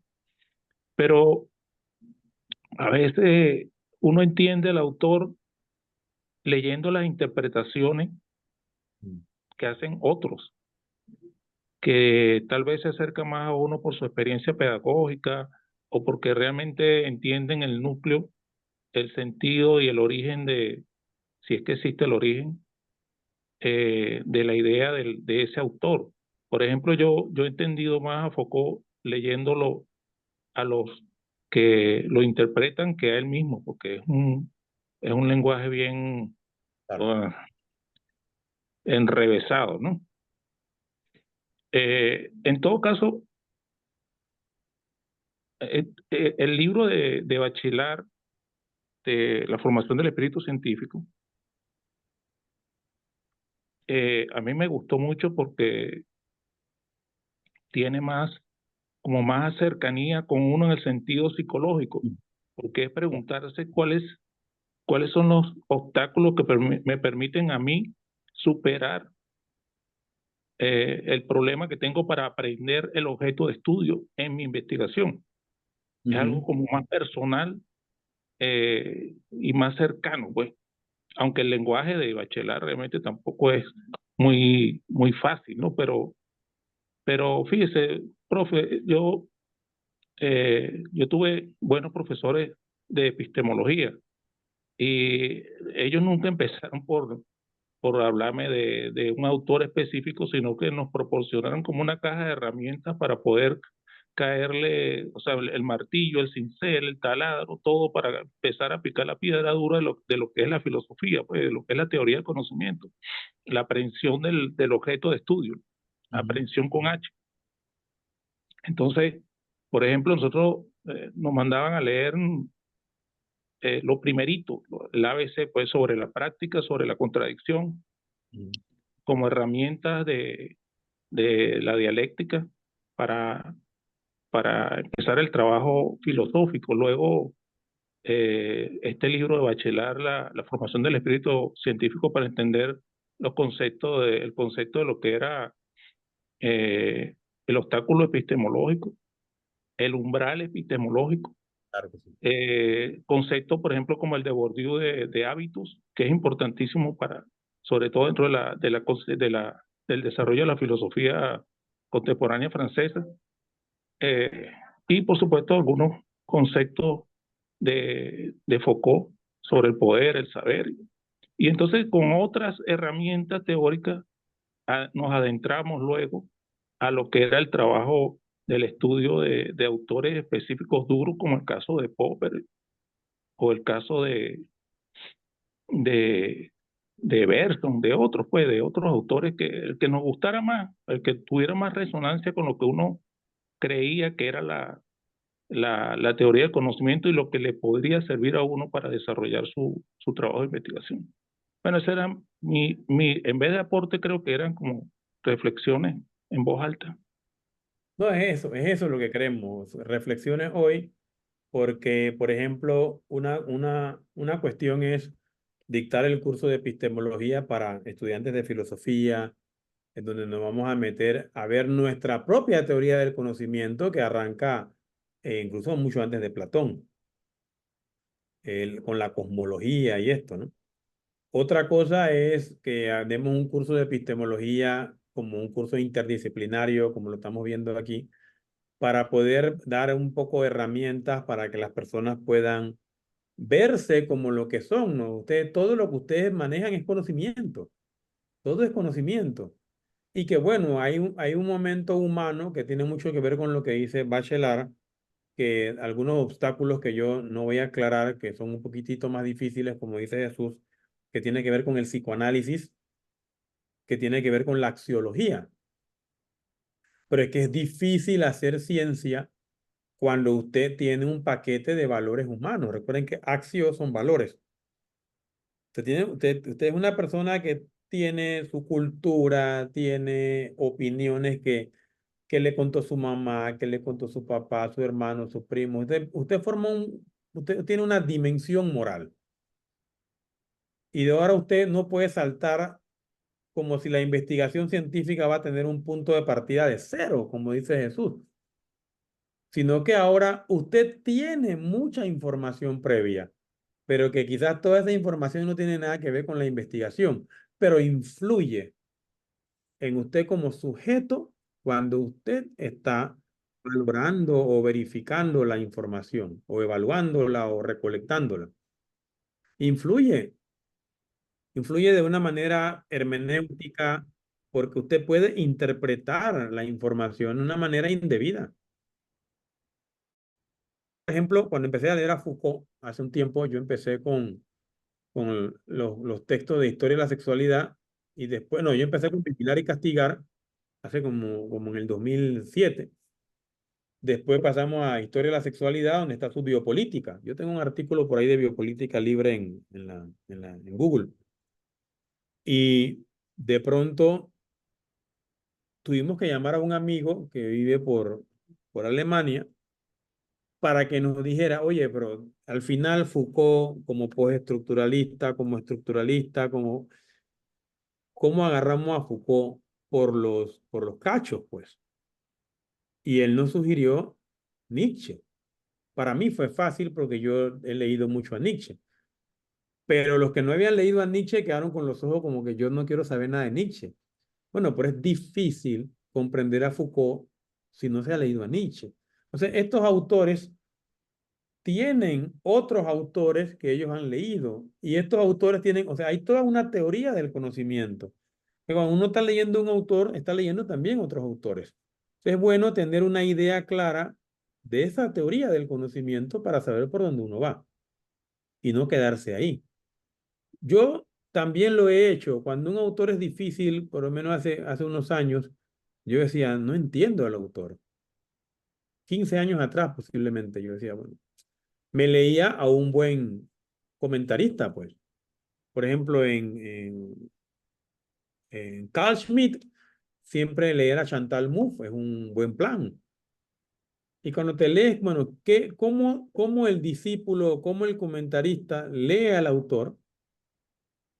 Pero a veces uno entiende al autor leyendo las interpretaciones que hacen otros, que tal vez se acerca más a uno por su experiencia pedagógica o porque realmente entienden el núcleo, el sentido y el origen si es que existe el origen, de la idea de ese autor. Por ejemplo, yo he entendido más a Foucault leyéndolo a los que lo interpretan que a él mismo, porque es un lenguaje bien Claro. uh, enrevesado, ¿no? En todo caso, el libro de Bachelard de la formación del espíritu científico, a mí me gustó mucho porque tiene como más cercanía con uno en el sentido psicológico, porque es preguntarse cuáles son los obstáculos que me permiten a mí superar el problema que tengo para aprender el objeto de estudio en mi investigación. Es algo como más personal y más cercano, pues. Aunque el lenguaje de Bachelard realmente tampoco es muy fácil, ¿no? Pero fíjese, profe, yo tuve buenos profesores de epistemología y ellos nunca empezaron por hablarme de un autor específico, sino que nos proporcionaron como una caja de herramientas para poder caerle, o sea, el martillo, el cincel, el taladro, todo para empezar a picar la piedra dura de lo que es la filosofía, pues, de lo que es la teoría del conocimiento, la aprehensión del objeto de estudio, aprehensión con H. Entonces, por ejemplo, nosotros nos mandaban a leer lo primerito, el ABC, pues sobre la práctica, sobre la contradicción, como herramientas de la dialéctica para, para empezar el trabajo filosófico. Luego, este libro de Bachelard, la formación del espíritu científico para entender el concepto de lo que era el obstáculo epistemológico, el umbral epistemológico, Claro que sí. Conceptos, por ejemplo, como el de Bourdieu de hábitos, que es importantísimo para, sobre todo dentro del desarrollo de la filosofía contemporánea francesa. Y por supuesto algunos conceptos de Foucault sobre el poder, el saber. Y entonces con otras herramientas teóricas nos adentramos luego a lo que era el trabajo del estudio de autores específicos duros, como el caso de Popper o el caso de, de Bergson, de otros, pues, de otros autores el que nos gustara más, el que tuviera más resonancia con lo que uno creía que era la teoría del conocimiento y lo que le podría servir a uno para desarrollar su trabajo de investigación. Bueno, ese era en vez de aporte, creo que eran como reflexiones en voz alta. No, es eso lo que queremos. Reflexiones hoy, porque, por ejemplo, una cuestión es dictar el curso de epistemología para estudiantes de filosofía, en donde nos vamos a meter a ver nuestra propia teoría del conocimiento que arranca incluso mucho antes de Platón, con la cosmología y esto, ¿no? Otra cosa es que demos un curso de epistemología como un curso interdisciplinario, como lo estamos viendo aquí, para poder dar un poco de herramientas para que las personas puedan verse como lo que son, ¿no? Todo lo que ustedes manejan es conocimiento, todo es conocimiento. Y que bueno, hay un momento humano que tiene mucho que ver con lo que dice Bachelard, que algunos obstáculos que yo no voy a aclarar, que son un poquitito más difíciles, como dice Jesús, que tiene que ver con el psicoanálisis, que tiene que ver con la axiología. Pero es que es difícil hacer ciencia cuando usted tiene un paquete de valores humanos. Recuerden que axios son valores. Usted es una persona que tiene su cultura, tiene opiniones que le contó su mamá, que le contó su papá, su hermano, su primo. Usted tiene una dimensión moral. Y de ahora usted no puede saltar como si la investigación científica va a tener un punto de partida de cero, como dice Jesús, sino que ahora usted tiene mucha información previa, pero que quizás toda esa información no tiene nada que ver con la investigación, pero influye en usted como sujeto cuando usted está valorando o verificando la información, o evaluándola o recolectándola. Influye, influye de una manera hermenéutica porque usted puede interpretar la información de una manera indebida. Por ejemplo, cuando empecé a leer a Foucault, hace un tiempo yo empecé con los textos de historia de la sexualidad y después, no, yo empecé con Vigilar y Castigar hace como en el 2007. Después pasamos a Historia de la Sexualidad, donde está su biopolítica. Yo tengo un artículo por ahí de biopolítica libre en Google. Y de pronto tuvimos que llamar a un amigo que vive por Alemania para que nos dijera, oye, pero al final Foucault, como postestructuralista, como estructuralista, ¿cómo agarramos a Foucault por los cachos, pues? Y él nos sugirió Nietzsche. Para mí fue fácil porque yo he leído mucho a Nietzsche. Pero los que no habían leído a Nietzsche quedaron con los ojos como que yo no quiero saber nada de Nietzsche. Bueno, pero es difícil comprender a Foucault si no se ha leído a Nietzsche. Entonces, estos autores tienen otros autores que ellos han leído. Y estos autores tienen, o sea, hay toda una teoría del conocimiento. Que cuando uno está leyendo un autor, está leyendo también otros autores. Entonces, es bueno tener una idea clara de esa teoría del conocimiento para saber por dónde uno va y no quedarse ahí. Yo también lo he hecho. Cuando un autor es difícil, por lo menos hace unos años, yo decía, no entiendo al autor. 15 años atrás posiblemente, yo decía, bueno, me leía a un buen comentarista, pues. Por ejemplo, en Carl Schmitt, siempre leer a Chantal Mouffe es un buen plan. Y cuando te lees, bueno, cómo el discípulo, cómo el comentarista lee al autor,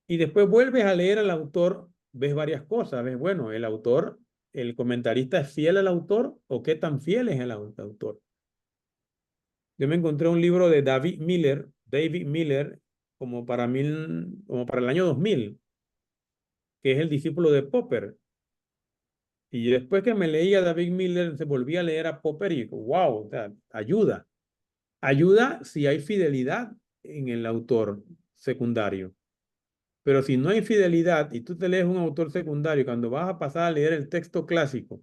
y después vuelves a leer al autor, ves varias cosas. Ves, bueno, el comentarista es fiel al autor o qué tan fiel es el autor. Yo me encontré un libro de David Miller, como para el año 2000, que es el discípulo de Popper. Y después que me leía a David Miller, se volvía a leer a Popper y wow, o sea, ayuda. Ayuda si hay fidelidad en el autor secundario. Pero si no hay fidelidad y tú te lees un autor secundario, cuando vas a pasar a leer el texto clásico,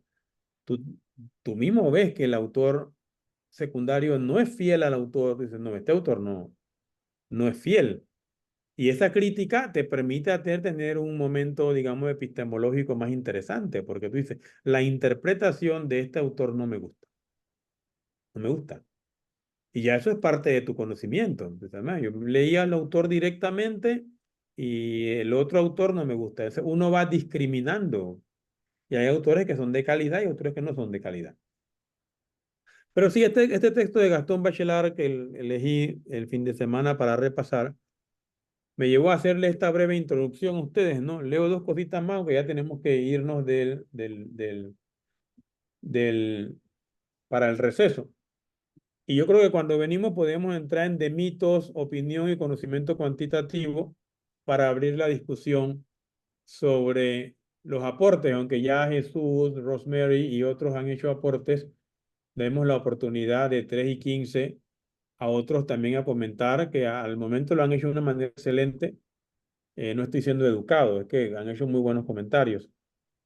tú, tú mismo ves que el autor secundario no es fiel al autor. Dices, no, este autor no es fiel. Y esa crítica te permite tener un momento, digamos, epistemológico más interesante, porque tú dices, la interpretación de este autor no me gusta. No me gusta. Y ya eso es parte de tu conocimiento. Entonces, además, yo leía al autor directamente y el otro autor no me gusta. Uno va discriminando. Y hay autores que son de calidad y autores que no son de calidad. Pero sí, este texto de Gastón Bachelard que elegí el fin de semana para repasar, me llevó a hacerle esta breve introducción a ustedes, ¿no? Leo dos cositas más, que ya tenemos que irnos para el receso. Y yo creo que cuando venimos podemos entrar en de mitos, opinión y conocimiento cuantitativo para abrir la discusión sobre los aportes, aunque ya Jesús, Rosemary y otros han hecho aportes, demos la oportunidad de 3 y 15 a otros también a comentar que al momento lo han hecho de una manera excelente. No estoy siendo educado, es que han hecho muy buenos comentarios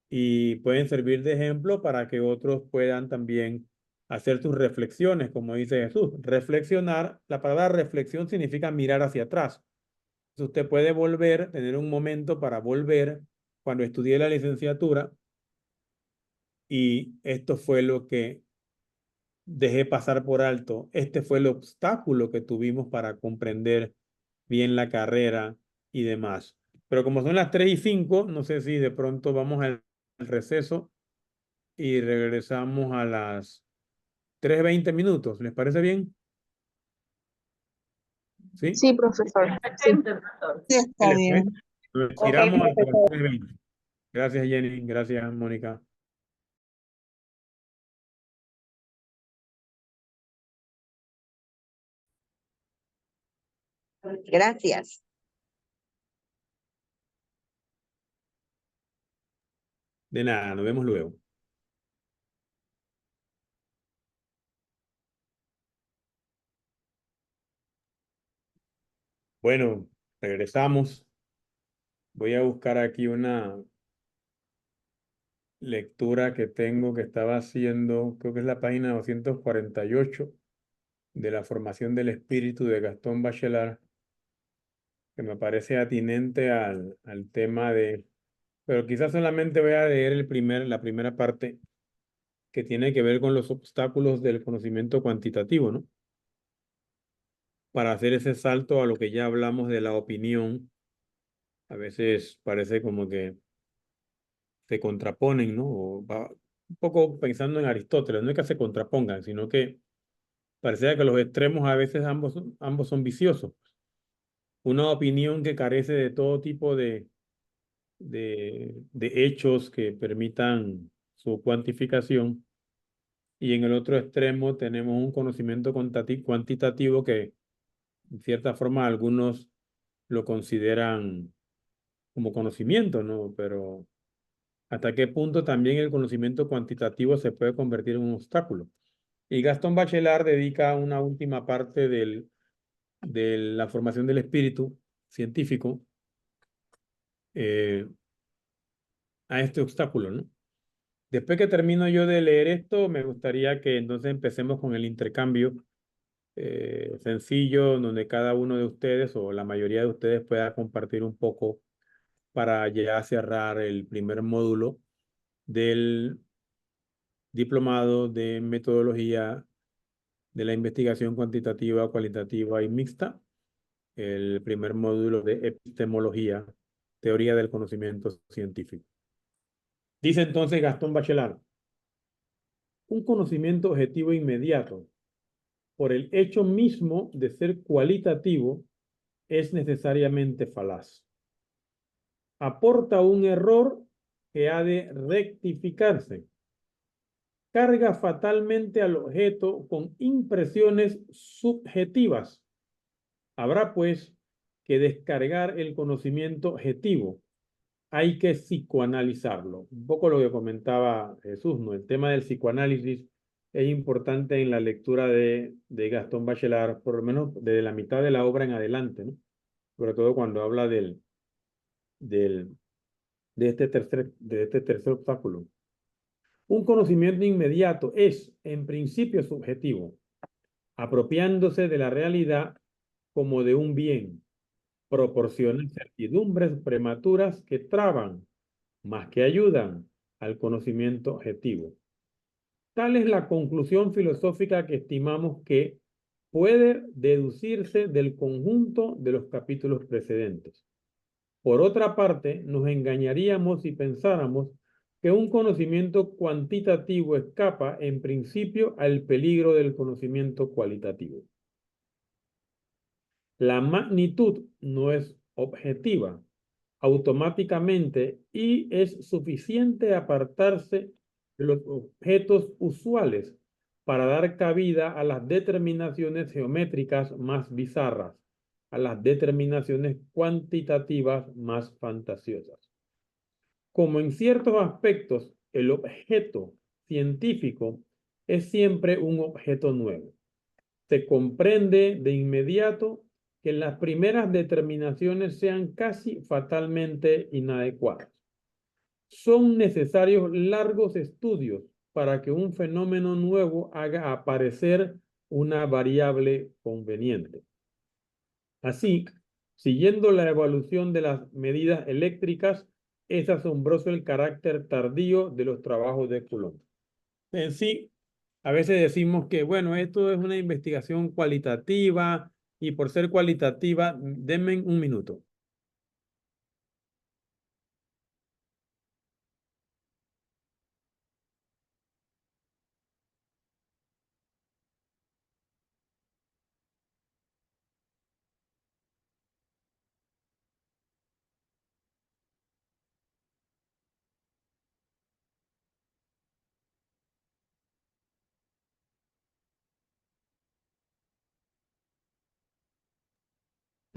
y pueden servir de ejemplo para que otros puedan también hacer sus reflexiones, como dice Jesús. Reflexionar, la palabra reflexión significa mirar hacia atrás. Entonces usted puede volver, tener un momento para volver cuando estudié la licenciatura y esto fue lo que dejé pasar por alto. Este fue el obstáculo que tuvimos para comprender bien la carrera y demás. Pero como son las 3 y 5, no sé si de pronto vamos al receso y regresamos a las 3:20 minutos. ¿Les parece bien? ¿Sí? Sí, profesor. Sí, Excelente, doctor. sí, está bien. Nos Ok, tiramos hasta las profesor. 3:20. Gracias, Jenny. Gracias, Mónica. Gracias. De nada, nos vemos luego. Bueno, regresamos. Voy a buscar aquí una lectura que tengo que estaba haciendo, creo que es la página 248 de la formación del espíritu de Gastón Bachelard, que me parece atinente al tema pero quizás solamente voy a leer la primera parte que tiene que ver con los obstáculos del conocimiento cuantitativo, ¿no? Para hacer ese salto a lo que ya hablamos de la opinión, a veces parece como que se contraponen, ¿no? Un poco pensando en Aristóteles, no es que se contrapongan, sino que parece que los extremos a veces ambos son viciosos. Una opinión que carece de todo tipo de hechos que permitan su cuantificación. Y en el otro extremo tenemos un conocimiento cuantitativo que, en cierta forma, algunos lo consideran como conocimiento, ¿no? Pero ¿hasta qué punto también el conocimiento cuantitativo se puede convertir en un obstáculo? Y Gastón Bachelard dedica una última parte de la formación del espíritu científico eh, a este obstáculo, ¿no? Después que termino yo de leer esto, me gustaría que entonces empecemos con el intercambio sencillo, donde cada uno de ustedes o la mayoría de ustedes pueda compartir un poco para ya cerrar el primer módulo del diplomado de metodología de la investigación cuantitativa, cualitativa y mixta, el primer módulo de epistemología, teoría del conocimiento científico. Dice entonces Gastón Bachelard, un conocimiento objetivo inmediato, por el hecho mismo de ser cualitativo, es necesariamente falaz. Aporta un error que ha de rectificarse. carga fatalmente al objeto con impresiones subjetivas. Habrá, pues, que descargar el conocimiento objetivo. Hay que psicoanalizarlo. Un poco lo que comentaba Jesús, ¿no? El tema del psicoanálisis es importante en la lectura de Gastón Bachelard, por lo menos desde la mitad de la obra en adelante, ¿no? Sobre todo cuando habla de este tercer obstáculo. Un conocimiento inmediato es, en principio, subjetivo, apropiándose de la realidad como de un bien, proporciona certidumbres prematuras que traban, más que ayudan al conocimiento objetivo. Tal es la conclusión filosófica que estimamos que puede deducirse del conjunto de los capítulos precedentes. Por otra parte, nos engañaríamos si pensáramos que un conocimiento cuantitativo escapa en principio al peligro del conocimiento cualitativo. La magnitud no es objetiva automáticamente y es suficiente apartarse de los objetos usuales para dar cabida a las determinaciones geométricas más bizarras, a las determinaciones cuantitativas más fantasiosas. Como en ciertos aspectos el objeto científico es siempre un objeto nuevo, se comprende de inmediato que las primeras determinaciones sean casi fatalmente inadecuadas. Son necesarios largos estudios para que un fenómeno nuevo haga aparecer una variable conveniente. Así, siguiendo la evolución de las medidas eléctricas, es asombroso el carácter tardío de los trabajos de Coulomb. En sí, a veces decimos que, bueno, esto es una investigación cualitativa y por ser cualitativa, denme un minuto.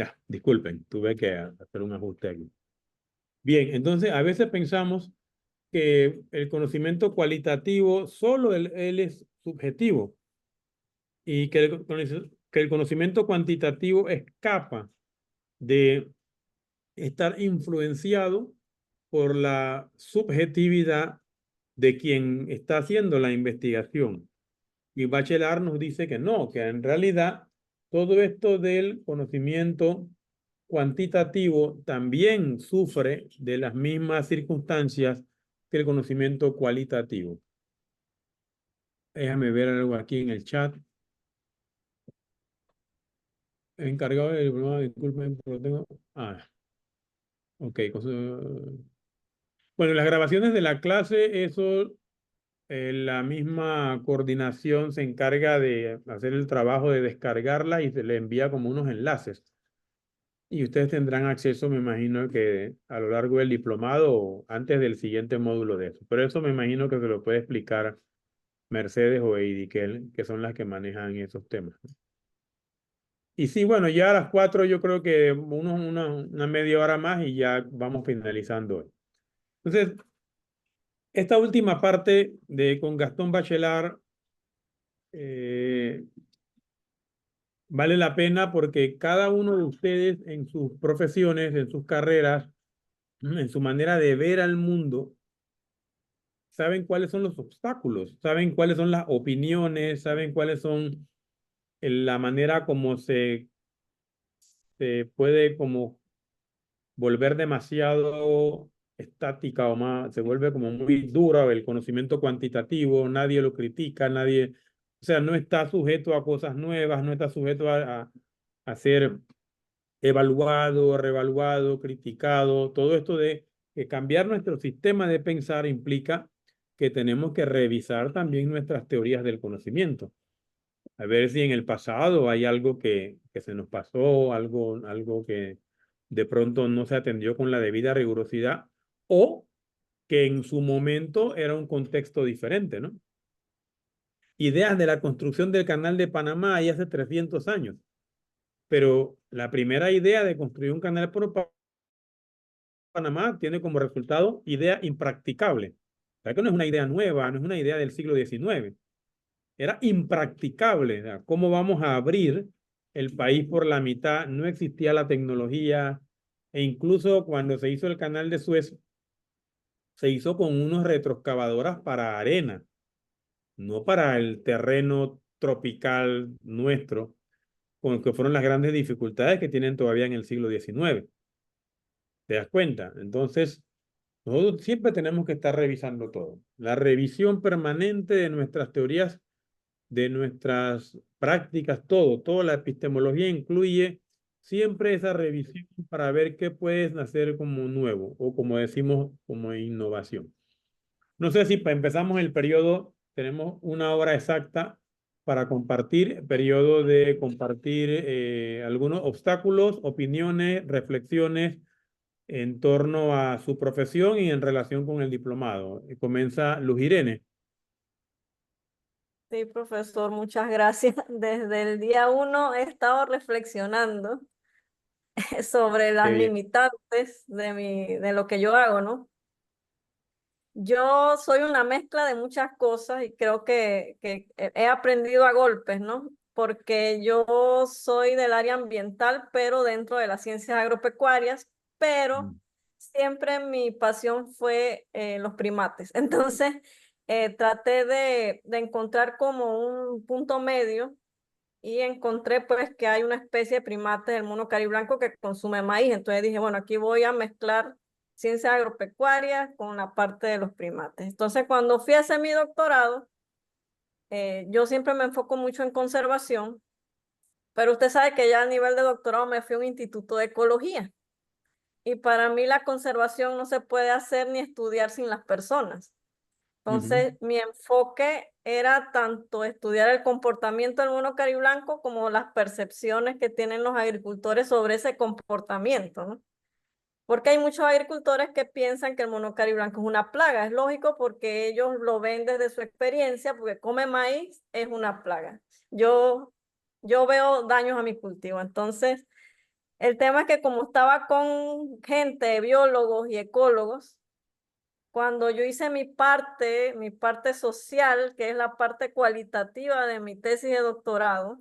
Ya, disculpen, tuve que hacer un ajuste aquí. Bien, entonces a veces pensamos que el conocimiento cualitativo solo él es subjetivo y que el conocimiento cuantitativo escapa de estar influenciado por la subjetividad de quien está haciendo la investigación. Y Bachelard nos dice que no, que en realidad todo esto del conocimiento cuantitativo también sufre de las mismas circunstancias que el conocimiento cualitativo. Déjame ver algo aquí en el chat. Encargado del programa, disculpen, pero tengo... ok. Bueno, las grabaciones de la clase, eso, la misma coordinación se encarga de hacer el trabajo de descargarla y se le envía como unos enlaces. Y ustedes tendrán acceso, me imagino, que a lo largo del diplomado o antes del siguiente módulo de eso. Pero eso me imagino que se lo puede explicar Mercedes o Heidi, que son las que manejan esos temas. Y sí, bueno, ya a las 4 yo creo que una media hora más y ya vamos finalizando hoy. Entonces, esta última parte con Gastón Bachelard vale la pena porque cada uno de ustedes en sus profesiones, en sus carreras, en su manera de ver al mundo, saben cuáles son los obstáculos, saben cuáles son las opiniones, saben cuáles son la manera como se puede como volver demasiado estática o más, se vuelve como muy dura el conocimiento cuantitativo, nadie lo critica, nadie, o sea, no está sujeto a cosas nuevas, no está sujeto a ser evaluado, reevaluado, criticado. Todo esto de que cambiar nuestro sistema de pensar implica que tenemos que revisar también nuestras teorías del conocimiento. A ver si en el pasado hay algo que se nos pasó, algo que de pronto no se atendió con la debida rigurosidad o que en su momento era un contexto diferente, ¿no? ideas de la construcción del Canal de Panamá ahí hace 300 años. Pero la primera idea de construir un canal por Panamá tiene como resultado idea impracticable. O sea que no es una idea nueva, no es una idea del siglo XIX. Era impracticable. ¿Verdad? ¿Cómo vamos a abrir el país por la mitad? No existía la tecnología. E incluso cuando se hizo el canal de Suez, se hizo con unos retroexcavadoras para arena, no para el terreno tropical nuestro, con que fueron las grandes dificultades que tienen todavía en el siglo XIX. ¿Te das cuenta? Entonces, nosotros siempre tenemos que estar revisando todo. La revisión permanente de nuestras teorías, de nuestras prácticas, todo, toda la epistemología incluye siempre esa revisión para ver qué puedes hacer como nuevo o como decimos, como innovación. No sé si empezamos el periodo, tenemos una hora exacta para compartir, periodo de compartir algunos obstáculos, opiniones, reflexiones en torno a su profesión y en relación con el diplomado. Comienza Luz Irene. Sí, profesor, muchas gracias. Desde el día 1 he estado reflexionando sobre las Qué bien. limitantes de lo que yo hago, ¿no? Yo soy una mezcla de muchas cosas y creo que he aprendido a golpes, ¿no? Porque yo soy del área ambiental, pero dentro de las ciencias agropecuarias, pero siempre mi pasión fue los primates. Entonces, traté de encontrar como un punto medio y encontré pues que hay una especie de primate, el mono cariblanco, que consume maíz. Entonces dije, bueno, aquí voy a mezclar ciencia agropecuaria con la parte de los primates. Entonces cuando fui a hacer mi doctorado, yo siempre me enfoco mucho en conservación, pero usted sabe que ya a nivel de doctorado me fui a un instituto de ecología. Y para mí la conservación no se puede hacer ni estudiar sin las personas. Entonces, mi enfoque era tanto estudiar el comportamiento del mono cariblanco como las percepciones que tienen los agricultores sobre ese comportamiento, ¿no? Porque hay muchos agricultores que piensan que el mono cariblanco es una plaga. Es lógico porque ellos lo ven desde su experiencia, porque come maíz, es una plaga. Yo veo daños a mi cultivo. Entonces, el tema es que como estaba con gente, biólogos y ecólogos, cuando yo hice mi parte social, que es la parte cualitativa de mi tesis de doctorado,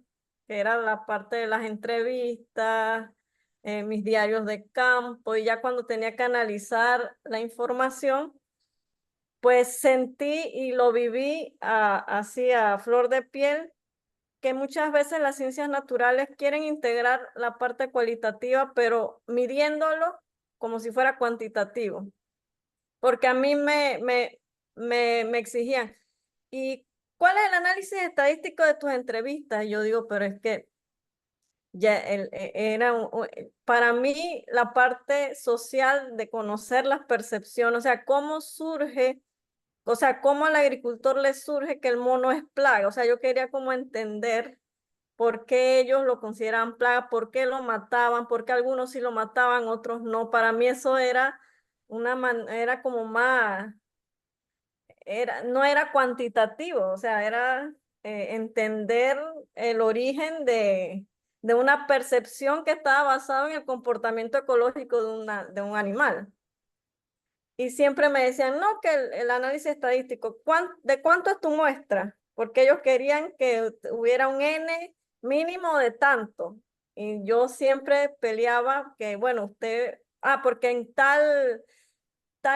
que era la parte de las entrevistas, mis diarios de campo, y ya cuando tenía que analizar la información, pues sentí y lo viví así a flor de piel, que muchas veces las ciencias naturales quieren integrar la parte cualitativa, pero midiéndolo como si fuera cuantitativo. Porque a mí me exigían, ¿y cuál es el análisis estadístico de tus entrevistas? Y yo digo, pero es que ya para mí la parte social de conocer las percepciones, o sea, cómo surge, o sea, cómo al agricultor le surge que el mono es plaga. O sea, yo quería como entender por qué ellos lo consideraban plaga, por qué lo mataban, por qué algunos sí lo mataban, otros no. Para mí eso era era como más, no era cuantitativo, o sea, era entender el origen de una percepción que estaba basada en el comportamiento ecológico de un animal. Y siempre me decían, no, que el análisis estadístico, ¿de cuánto es tu muestra? Porque ellos querían que hubiera un N mínimo de tanto. Y yo siempre peleaba que, bueno, porque en tal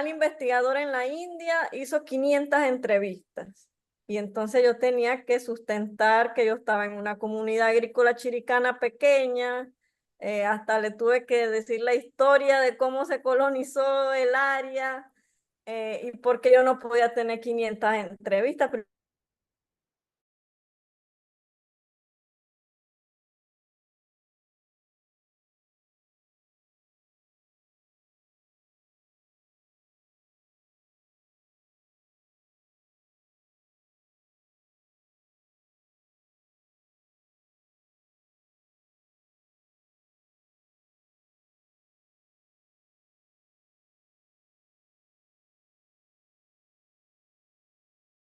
investigador en la India hizo 500 entrevistas. Y entonces yo tenía que sustentar que yo estaba en una comunidad agrícola chiricana pequeña, hasta le tuve que decir la historia de cómo se colonizó el área, y por qué yo no podía tener 500 entrevistas.